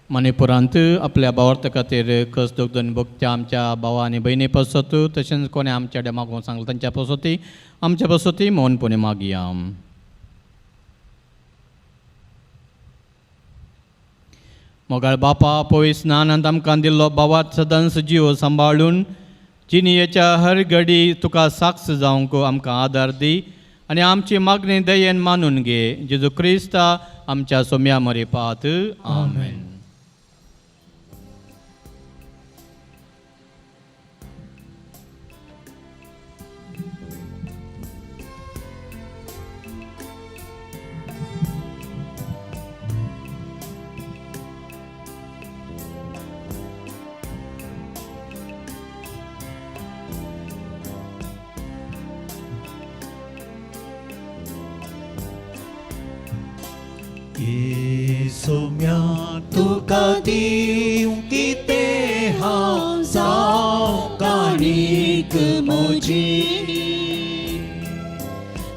मणिपुरांत आपल्या भावार्थ खातीर कस दोगदन भक्त्या आमच्या भावा आनी भयणी पसत तशेंच कोणें आमच्या कडेन मागूंक सांगलें तांच्या पसती आमच्या पसती मौनपणे मागया. मोगाळ बापा, पळय स्नानांत आमकां दिल्लो भावार्थ सदांच जीव सांबाळून जिणेच्या हर घडी तुका साक्ष जावंक आमकां आदार दी आनी आमची मागणी दयेन मानून घे. जेजू क्रिस्ता आमच्या सोम्या मरिपात. आमेन. सोम्या तुका दिवं कितें हांव जावं काणीक म्हजी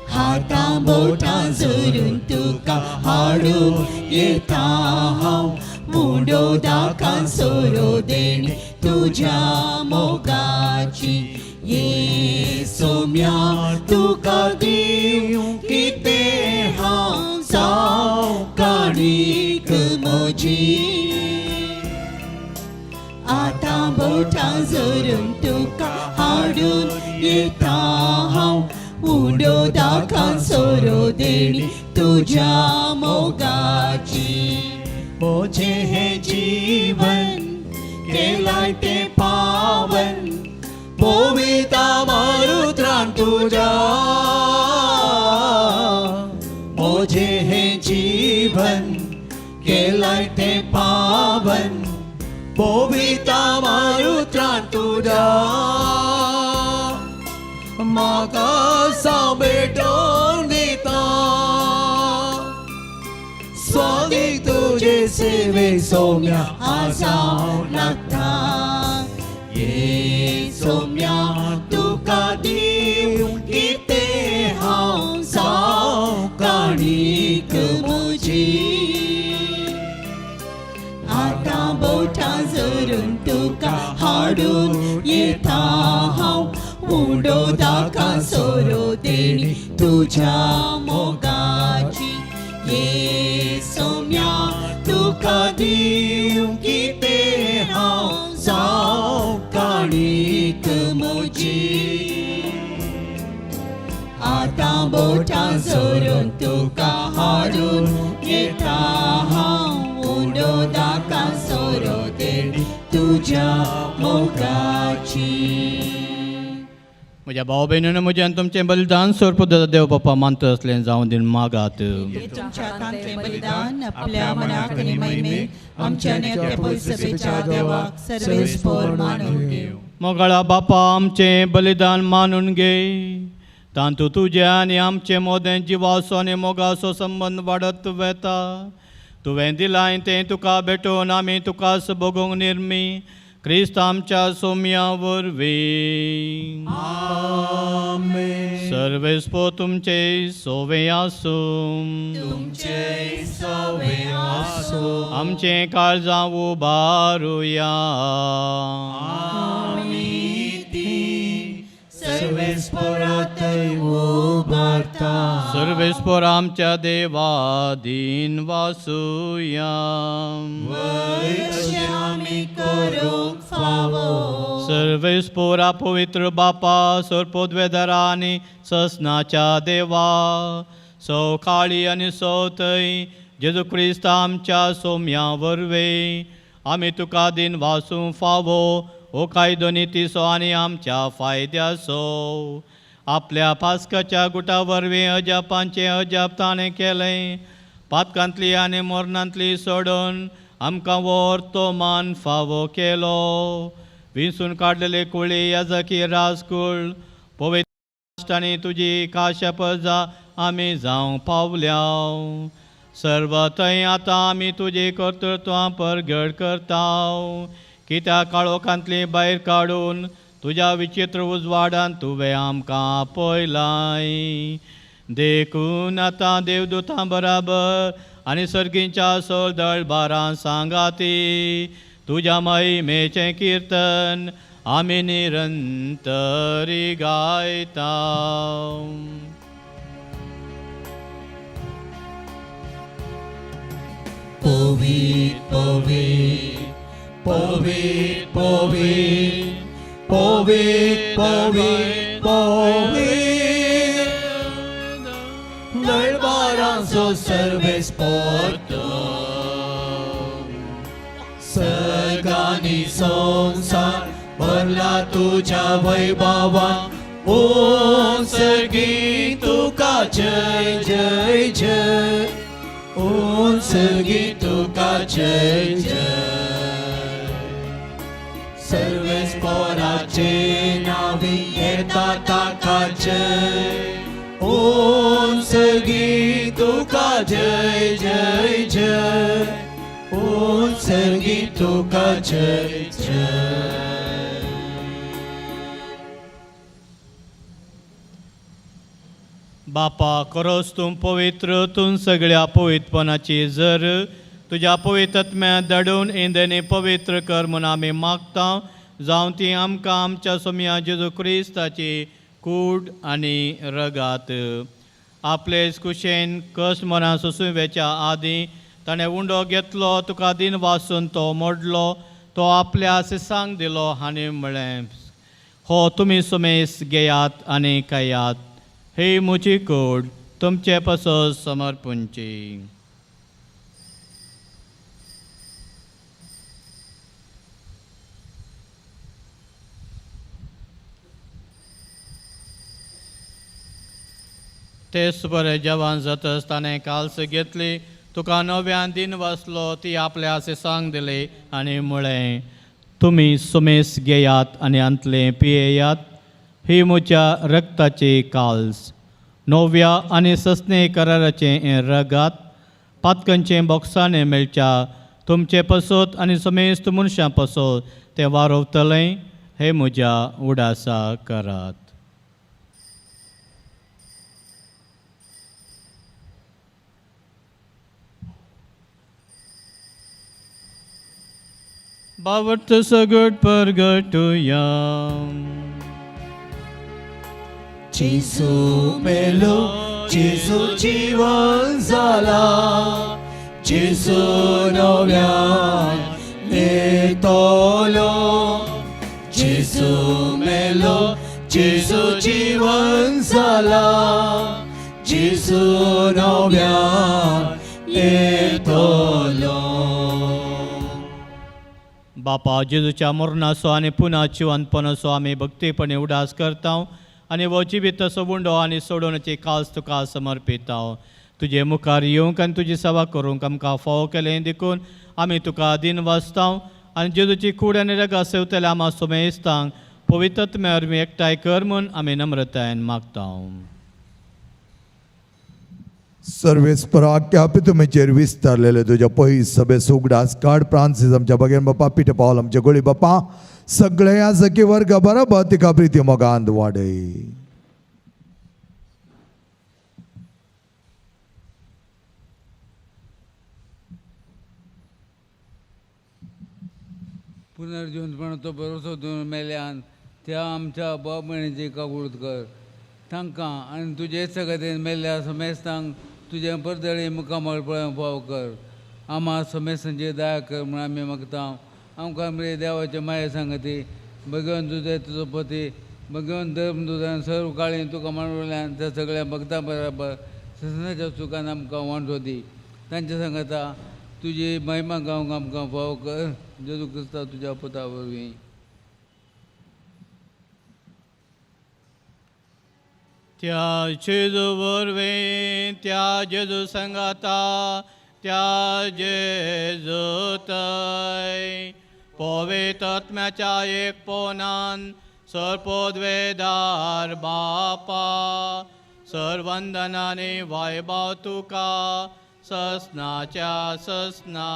हातां बोटां जोडून तुका हाडूं येता हांव मुडो दाकां सोरो देणी तुज्या मोगाची. ये सोम्या तुका दिवं कितें हांव जावं काणीक म्हजी आतां बोटां जोरून तुका हाडून येता हांव उडो दाकां सोरो देणी तुज्या मोगाची म्हजें हें जीवन केलाय तें पावन पविता मारुत्रान तुज्या म्हजें हें जीवन केलाय तें पावन पविता मारुत्रान तुज्या म्हाका सांबेटोन दिता स्वामीक तुजे सेवेक सोम्या आसाव लागता ये सोम्या तुका दिवं कितें हांव जावं काणीक म्हजी आतां बोटां जोरून तुका हाडून येता हांव उडो दाकां सोरो देणी तुज्या मोगाची ये सोम्या तुका दिवं कितें हांव जावं काणीक म्हजी आतां बोटां जोरून तुका हाडून येता हांव उडो दाकां सोरो देणी तुज्या मोगाची म्हज्या भाव भयणीनो म्हज्यान तुमचें बलिदान सोरपद देव बापा मानता असलें जावं दिन मागात तुमच्या हातांतलें बलिदान आपल्या मनाक आनी महिमेक आमच्या नेत्या पवित्रसभेच्या देवाक सर्वेस्पोर मानून घेव मोगाळा बापा आमचें बलिदान मानून घे तांतू तुजें आनी आमचें मोदें जिवासो आनी मोगाचो संबंद वाडत वेता तुवें दिलाय तें तुका भेटोवन आमी तुकाच भोगूंक निर्मी क्रिस्त आमच्या सोम्या वरवीं सर्वेस्पो तुमचे सोवे आसूं आमचें काळजां उबारुया सर्वेस्पोर आमच्या देवा दिन वासुया सर्वेस्पोरा पवित्र बापा सोरपोद्वेदरा आनी ससनाच्या देवा सौकाळी आनी सौतय जेजू क्रिस्त आमच्या सोम्या वरवे आमी तुका दिन वासूं फावो ओ कायदो नितीसो आनी आमच्या फायद्याचो आपल्या पास्काच्या गुटा वरवीं अजापांचें अजाप ताणें केलें पातकांतली आनी मोरणांतली सोडून आमकां वर्तो मान फावो केलो विंसून काडलेले कुळी याजकी राजकुळ पवित्र आनी तुजी काश्यपजा आमी जावं पावल्या सर्वतय आतां आमी तुजी कर्तृत्वां परगड करताव कित्याक काळोखांतली भायर काडून तुज्या विचित्र उजवाडान तुवें आमकां आपयलाय देखून आतां देवदूतां बराबर आनी सर्गींच्या सोल दळबारां सांगाती तुज्या महिमेचें कीर्तन आमी निरंतरी गायता पवित्र पवित्र पवित्र पवित्र पवित्र पवित्र पवित्र दळबारांचो सर्वेस्पोर सर्ग आनी संसार भरला तुज्या वैभवान ओ सर्गी तुका जय जय जय ओ सर्गी तुका जय जय सर्वेस्पोराचे नावी येता ताका जय ओ सर्गी तुका जय जय जय ओ सर्गी तुका जय जय बापा खरोच तूं पवित्र तूं सगळ्या पवित्रपणाची जर तुज्या पवित्रत्म्या दडून इंदनी पवित्र कर म्हूण आमी मागता जावं ती आमकां आमच्या सोम्या जेजू क्रिस्ताची कूड आनी रगात आपलेच कुशेन कस मना सुसुवेच्या आदीं ताणें उंडो घेतलो तुका दिन वासून तो मोडलो तो आपल्या सिसांक दिलो आनी म्हळें, हो तुमी सुमेस घेयात आनी खायात, ही म्हजी कूड तुमचे पासो समर्पूंची. तेच बरें जेवण जाता आसतना काल्स घेतली, तुका नव्यान दिन वाचलो, ती आपल्या सिसांक दिली आनी म्हळें, तुमी सुमेस घेयात आनी अंतले पियेयात, ही म्हज्या रक्ताची काल्स, नव्या आनी ससने कराराचें हें रगात, पातकांचें बॉक्सांनी मेळच्या तुमचे पसोत आनी समेस्त मनशां पसोत तें वारोवतलें, हे म्हज्या उडासा करात. बावट सगट परगटुया. जेजू मेलो, जेजू जीवन जाला, जेजू नव्यान येतलो. जेजू मेलो, जेजू जीवन जाला, जेजू नव्यान येतलो. बापा जेजूच्या मरणाचो आनी पुना जिवंतपणाचो आमी भक्तीपणे उडास करता आनी वो जिवीत सोबुंडो आनी सोडोवनाची काल्स तुका समर्पिता. तुजे मुखार येवंक आनी तुजी सेवा करूंक आमकां फावो केलें देखून आमी तुका दिन वाचता आनी जेजूची कूड आनी रगा सेवतले आमा सुमेस्तांक पवित्रत्मे वरवीं एकठांय कर म्हूण आमी नम्रतायेन मागता. सर्वेस्परा आख्या तुमेचेर विस्तारलेले तुज्या पयस सभेस उगडास काड. फ्रांसीस आमच्या बगेन बापा, पिटर पावल आमच्या गोळी बापा, सगळे याजकी वर्ग बरोबर तिका प्रिती मोगांत वाडय. पुनर्जीवनपणाचो भरोसो दवरून मेल्यान त्या आमच्या बाब भयणीची काकूळट कर. तांकां आनी तुजे सगळ्यान मेल्ल्या समेस्तांक तुजे परतळी मुखामळ पळोवंक फाव कर. आमा समेस्तांची दया कर म्हूण आमी मागता. आमकां मरे देवाचे माये सांगती भगवन तुजे तुजो पती भगवन धर्म तुज्यान सर्व काळी तुका मांडवल्यान त्या सगळ्या भक्तां बरोबर ससनाच्या सुखान आमकां वांटो दी. तांच्या सांगता तुजी महिमा गावंक आमकां फाव कर. जेजू क्रिस्ता तुज्या पुता वरवीं. त्या जेजू वरवीं, त्या जेजू संगाता, त्या जेजू थंय पवित्र आत्म्याच्या एकपणान सर्पोद्वेदार बापा, सर्वंदनांनी वैभव तुका ससनाच्या ससना.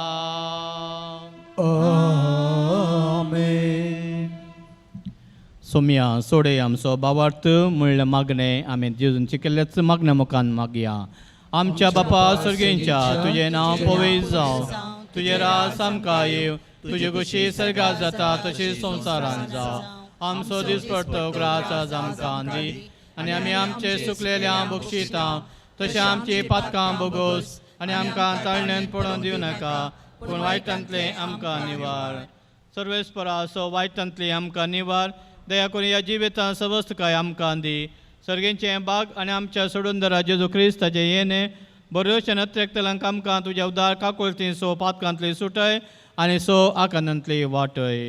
आमेन. सोम्या सोडे आमचो भावार्थ म्हणल्यार मागणें आमी जेजून शिकयल्याच मागण्या मुखान मागया. आमच्या बापा सर्गेंच्या तुजें नांव पवित्र जावं, तुजें राज आमकां येव, तुजी कुशी सर्गात जाता तशी संवसारांत जावं. आमचो दीस पडतो ग्रास आज आमकां दी आनी आमी आमचे चुकलेल्यांक बक्षिता तशें आमची पातकां बोगोस आनी आमकां ताळण्यांत पडोवन दिवं नाका, पूण वायटांतले आमकां निवार. सर्वेस्परा सो वायटांतली आमकां निवार. दया करून ह्या जिवितांत सवस्त काय आमकां दी. सर्गेंचें बाग आनी आमच्या सोडून दरा जेजू क्रिस्ताचें येणे बऱ्योशा नत्रेकतलांक आमकां तुज्या उदार काकुळती सो पातकांतली सुटय आनी सो आकांतांतली वाटय.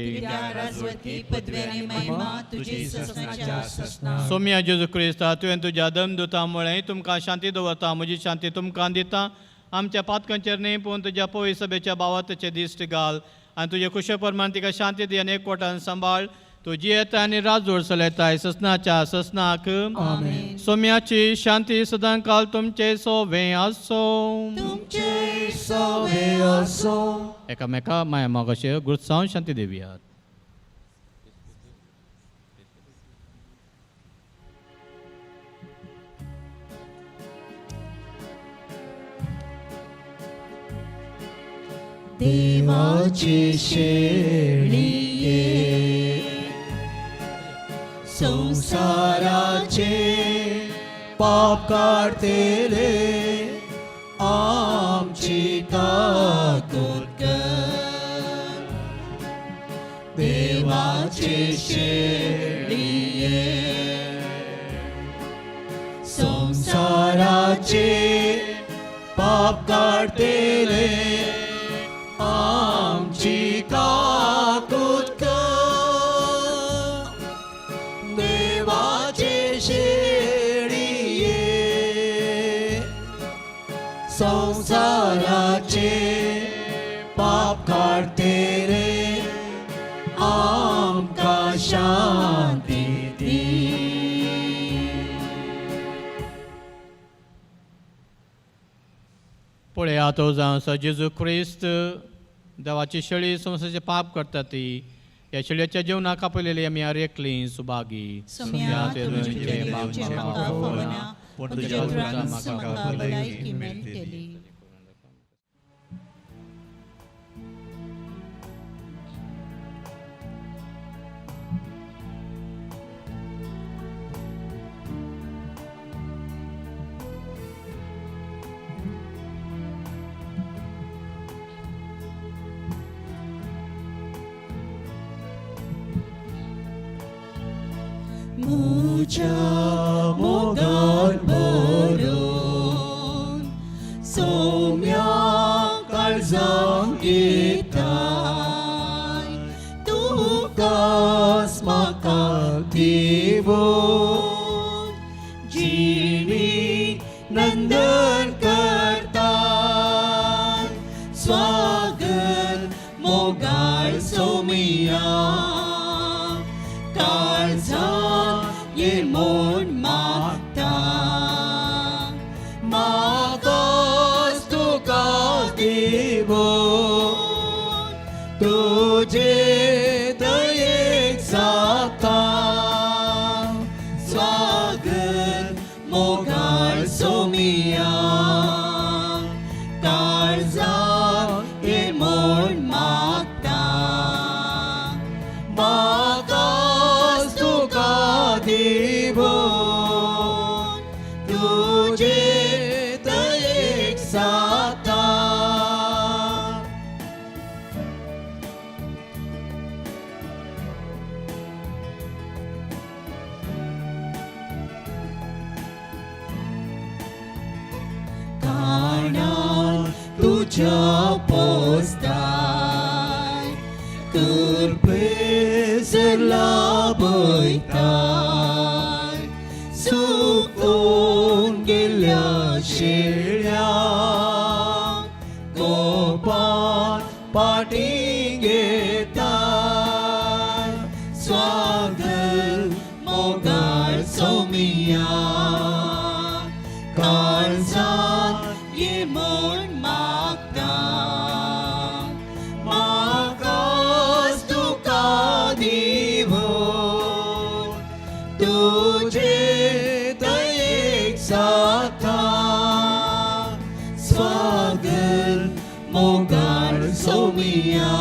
सोम्या जेजू क्रिस्ता तुवें तुज्या दमदुतां मुळे तुमकां शांती दवरता. म्हजी शांती तुमकां दिता. आमच्या पातकांचेर न्ही पूण तुज्या पवित्र सभेच्या भावाताचे दिश्ट घाल आनी तुजे कुशे प्रमाण तिका शांती दी आनी एकवटान सांबाळ. तुजी येता आनी राजोड चलयताय ससनाच्या ससनाक. सोम्याची शांती सदां काल तुमचे सोवे आसो. एकामेका माया मोगाशे गुरसांव शांती दिवयात. देवाची शेळी संसाराचे पाप काढतेले आमची काकूट कर. शेळिये संसाराचे पाप काढतेले आमची काकूत कर देवाचे शेळिये संसाराचे पाप काढतेले आमका शांती दी. पळया तो जावं जेजू ख्रिस्त देवाची शेळी संसाराचे पाप करतात ती या शेळयेच्या जेवणाक आपयलेली आमी आरेखली सुभागी सम्या तुझे जिवेचे म्हाका फवना पूण तुज्या उतरांत म्हाका भलायकी मेळटली. मुझ्या मोगान भरून सौम्या काळजांक येताय तुकाच म्हाका देवून जिणी नंदन करताय स्वागत मोगाळ सौम्या ये मोन मागता मागोस तुका देवो तुझे दयेक जाता स्वागत मोगाळ सौम्या काळजाक ये मोन मागता मागोस तुका देवो तुझे दयेक जाता. कानान तुझ्या पोसताय कृपेसर लाभयताय सुकून गेल्या शेळ्या गोपान पाटी घेताय स्वागत मोगाळ सौम्या काळजांत ये मोन मागता मागोस तुका देवो तुझे दयेक जाता स्वागत मोगाळ सौम्या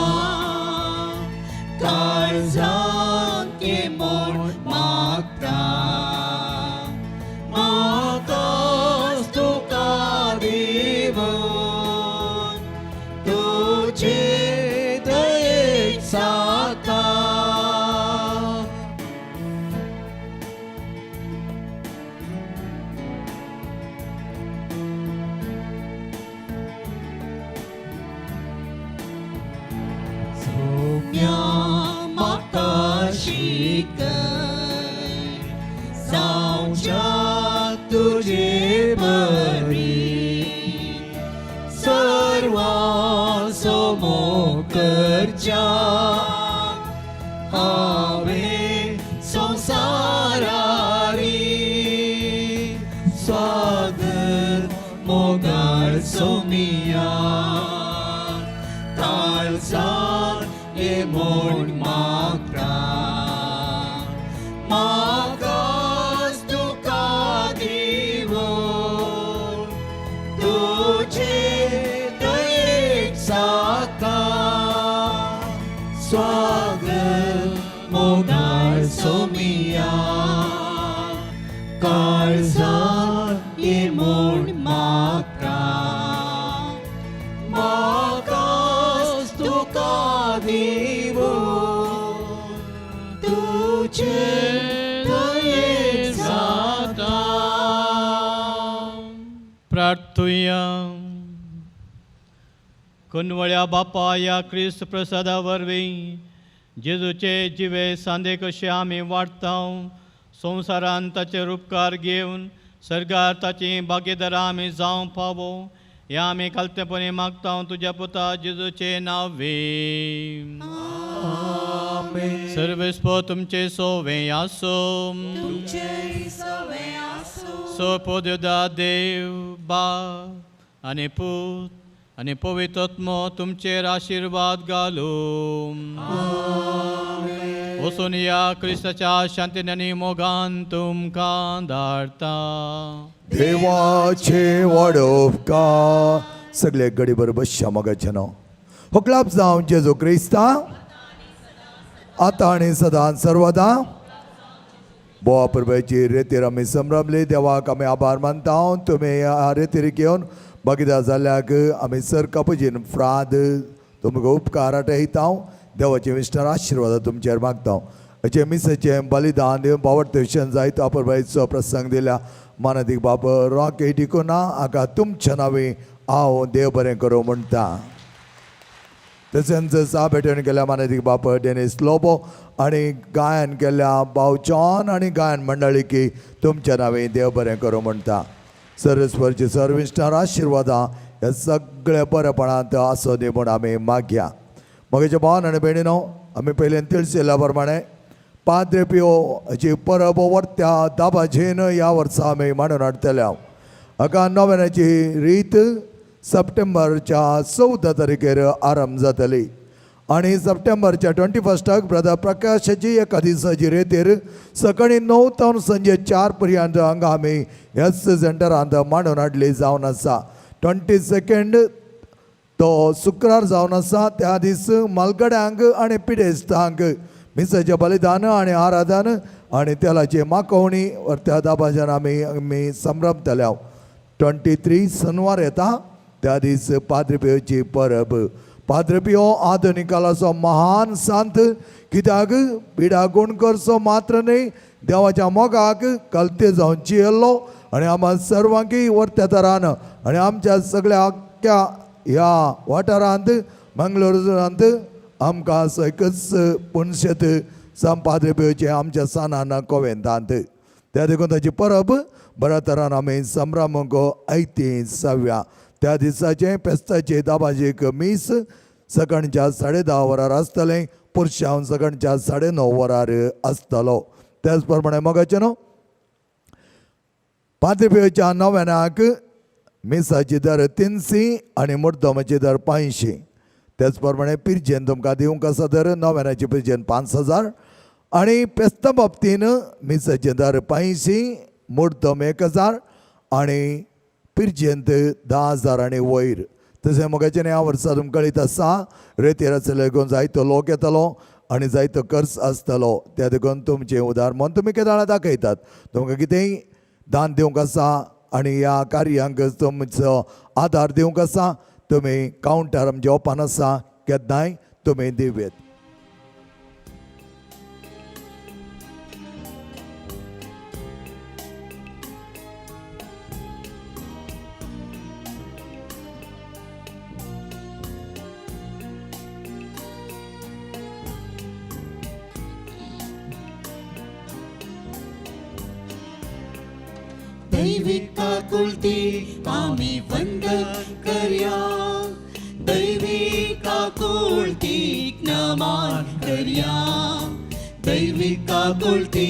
काळजांत ये मोन मागता मागोस तुका देवो तुझे दयेक जाता. सौम्या म्हाका शिकय जावच्या तुझे बरी सर्वांचो मोग करच्या हांवें संवसारारी स्वागत मोगाळ सौम्या काळजांत ये मोन मागता मागोस तुका देवो तुझे दयेक जाता स्वागत मोगाळ सौम्या काळजांत ये मोन मागता मागोस तुका देवो जाता. प्रार्थुया. कुनवळ्या बापा या क्रिस्त प्रसादा वरवीं जेजूचे जिवे सांदे कशे आमी वाडटा, संवसारांत ताचे उपकार घेवन सर्गार ताची भागीदार आमी जावं फावो, हें आमी कालतेपणी मागता तुज्या पुता जेजूचे नांवे. सर्वेस्पो तुमचे सोवे आसो. सोपोद्योदा देव बा आनी पूत आनी पवित्रत्मो तुमचेर आशिर्वाद घालूं. वचून या क्रिस्ताच्या शांतीन आनी मोगान तुमकां धाडटा. देवाचे व्हड उपकार. सगळे गडी बरोबर शमगाचे न्हू. हुकलाप जावं जेजू क्रिस्ता आतां आनी सदां सर्वदा. बोवा पुरबायची रेतीर आमी संभ्रमली. देवाक आमी आभार मानता. तुमी ह्या रेतीर घेवन भागीदार जाल्ल्याक आमी सर कापुजीन फ्राद तुमकां उपकार आठयता. देवाचे विश्वार आशिर्वाद तुमचेर मागता. अशें मिसेचें बलिदान दिवन बावटशन जायतो पुरबायचो प्रसंग दिल्या मानदीक बाप रॉके टिकुना हाका तुमच्या नांवे हांव देव बरें करूं म्हणटा. तशेंच सा भेटून केल्या मानदीक बाप डेनिस लोबो आनी गायन केल्या भाव जॉन आनी गायन मंडळीकी तुमच्या नांवे देव बरें करूं म्हणटा. सर्वेस्परची सर्विस्टार आशिर्वादां हे सगळे बरेपणांत आसो दी म्हूण आमी मागया. मगेच्या भावान आनी भयणीनो, आमी पयलीं तिळशिल्ल्या प्रमाणे पाद्रे पियो हाची परब वर्त्या दाबाजेन ह्या वर्सा आमी मांडून हाडटल्या. हाका नोवेनाची रीत सप्टेंबरच्या 14 तारखेर आरंभ जातली आनी सप्टेंबरच्या 21 ब्रदर प्रकाशाची एका दिसाची रेतीर सकाळीं 9 तावन सांजे 4 पर्यंत हांगा आमी ह्याच सेंटरांत मांडून हाडली जावन आसा. 22 तो शुक्रार जावन आसा. त्या दीस मालगड्यांक आनी पिडेस्तांक मिसाचें बलिदान आनी आराधन आनी तेलाची माकोवणी त्या दाबाजान आमी संभ्रमतल्या. 23 शेनवार येता. त्या दीस पाद्री पियोची परब. पाद्री पियो आधुनीक काळाचो महान संत, कित्याक पिडा गुण करचो मात्र न्ही, देवाच्या मोगाक कलते जावन जियेल्लो आनी आम्हा सर्वांकी वर्त्या तरान आनी आमच्या सगळ्या आख्या ह्या वाठारांत मंगळुरांत आमकां एकच पुणशेत पाद्री पियोचे आमच्या सानान कोवेंतांत. त्या देखून ताची परब बऱ्या तरान आमी संभ्रमूंक आयती साव्या. त्या दिसाचे पेस्ताचे दाबाजेक मीस सकाळच्या 10:30 वरार आसतलें. पुरशांव सकाळच्या 9:30 वरार आसतलो. त्याच प्रमाणे मोगाचे न्हू, पाद्री पियोच्या नोवेनाक मिसाची दर 300 आनी मुर्दोमाची दर 500. त्याच प्रमाणे पिरजेन तुमकां दिवंक आसा दर नोवेनाची पिरजेन 5000 आनी पेस्ता बाबतीन मिसाचे दर 500, मुर्दोम 1000 आनी पिरजेंत 10,000 आनी वयर. तशें मोगाचें ह्या वर्सा तुमकां कळीत आसा रेतीर आसले देखून जायतो लोक येतलो आनी जायतो खर्च आसतलो. त्या देखून तुमचें उदार मन तुमी केदाळां दाखयतात. तुमकां कितेंय दान दिवंक आसा आनी ह्या कार्यांक तुमचो आदार दिवंक आसा, तुमी कावंटर आमचें ओपन आसा, केन्नाय तुमी दिवेत. दैविक आकुलती आमी वंद करया. दैविक आकुलतीक नमन करया. दैविक आकुलती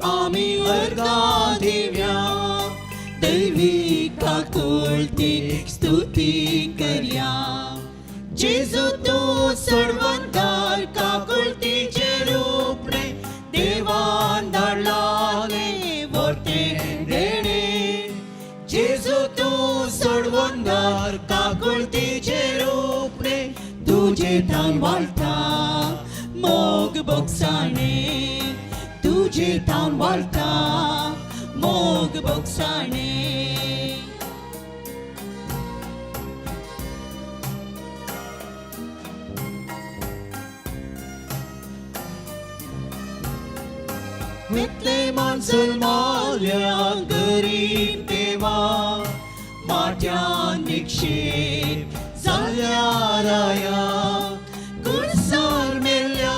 आमी अर्गां दिवया. दैविक आकुलतीक स्तुती करया. जेजू तूं सोडवंतार काकुलतीचे रूप रे देवान धाडलाले वर्ते देणे. जेजू तूं सोडवंतार काकुलतीचे रूप रे तुजे थान वाळटा मोग बोगसाणे. तुजे थान वाळटा मोग बोगसाणे. वेतले मन जल्माल्या गरीब देवा माट्यान निक्षेप जाल्या राया कुणसार मेल्या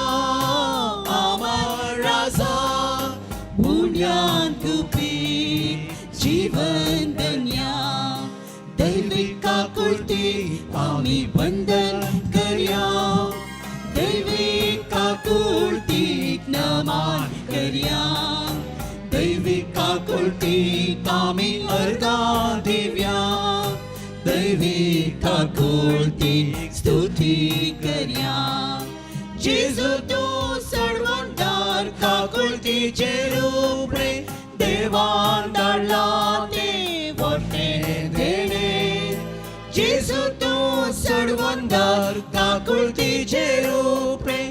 आमार राजा पुण्यान तुपी जीवन धन्या दैविक आकुलती आमी वंदन करया दैविक आकुलतीक नमन करया दैविक आकुलतीक आमी अर्गां दिव्या दैविक आकुलतीक स्तुती करया जेजू तूं सर्वंदार काकुलतीचे रूप रे देवान धाडला ते वटेन देणे जेजू तूं सर्वंदार काकुलतीचे रूप रे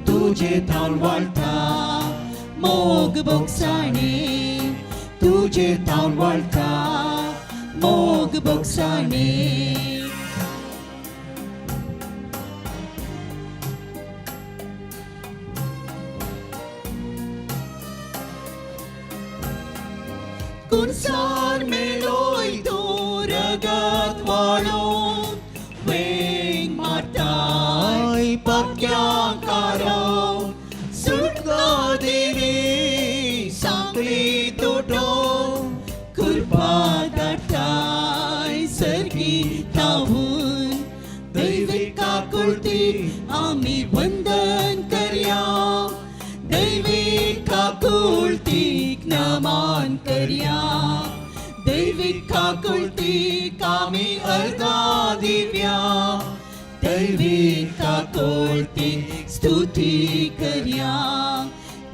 तुझे थाल वाळटा मोग बोगसाणे तुझे थाल वाळटा मोग बोगसाणे कुणसार मेलोय तो रगत वाळून वेंग मारताय पक्क्यांक कारोवन सुटका देवी सांकळी तुटोवन कृपा धाडटाय सर्गी धांवून दैविक आकुलती आमी वंदन करया दैविक आकुलतीक नमन करया दैविक आकुलतीक आमी अर्गां दिव्या दैविक आकुलतीक स्तुती करया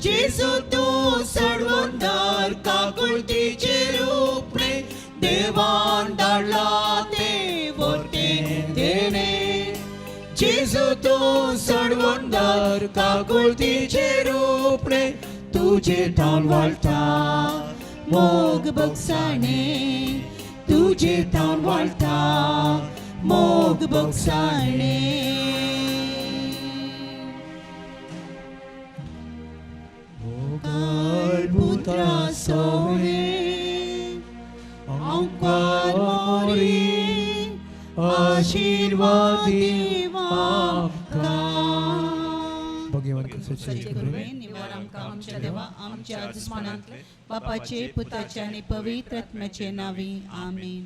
जेजू तूं सर्वंदार काकुलतीचे रूप रे देवान धाडला ते वटेन देणे जेजू तूं सर्वंदार काकुलतीचे रूप रे तुझे थाल वाळटा मोग बोगसाणे तुझे थाल वाळटा मोग बोगसाणे मोगाळ पुत्रा सोने आमकां मोरी आशीर्वाद दिवा भगवान कृपेचे करुणे निवार आमकां आमच्या देवा आमच्या दुस्मनांतले पापाचे पुताचे आनी पवित्र आत्म्याचे नांवी आमीन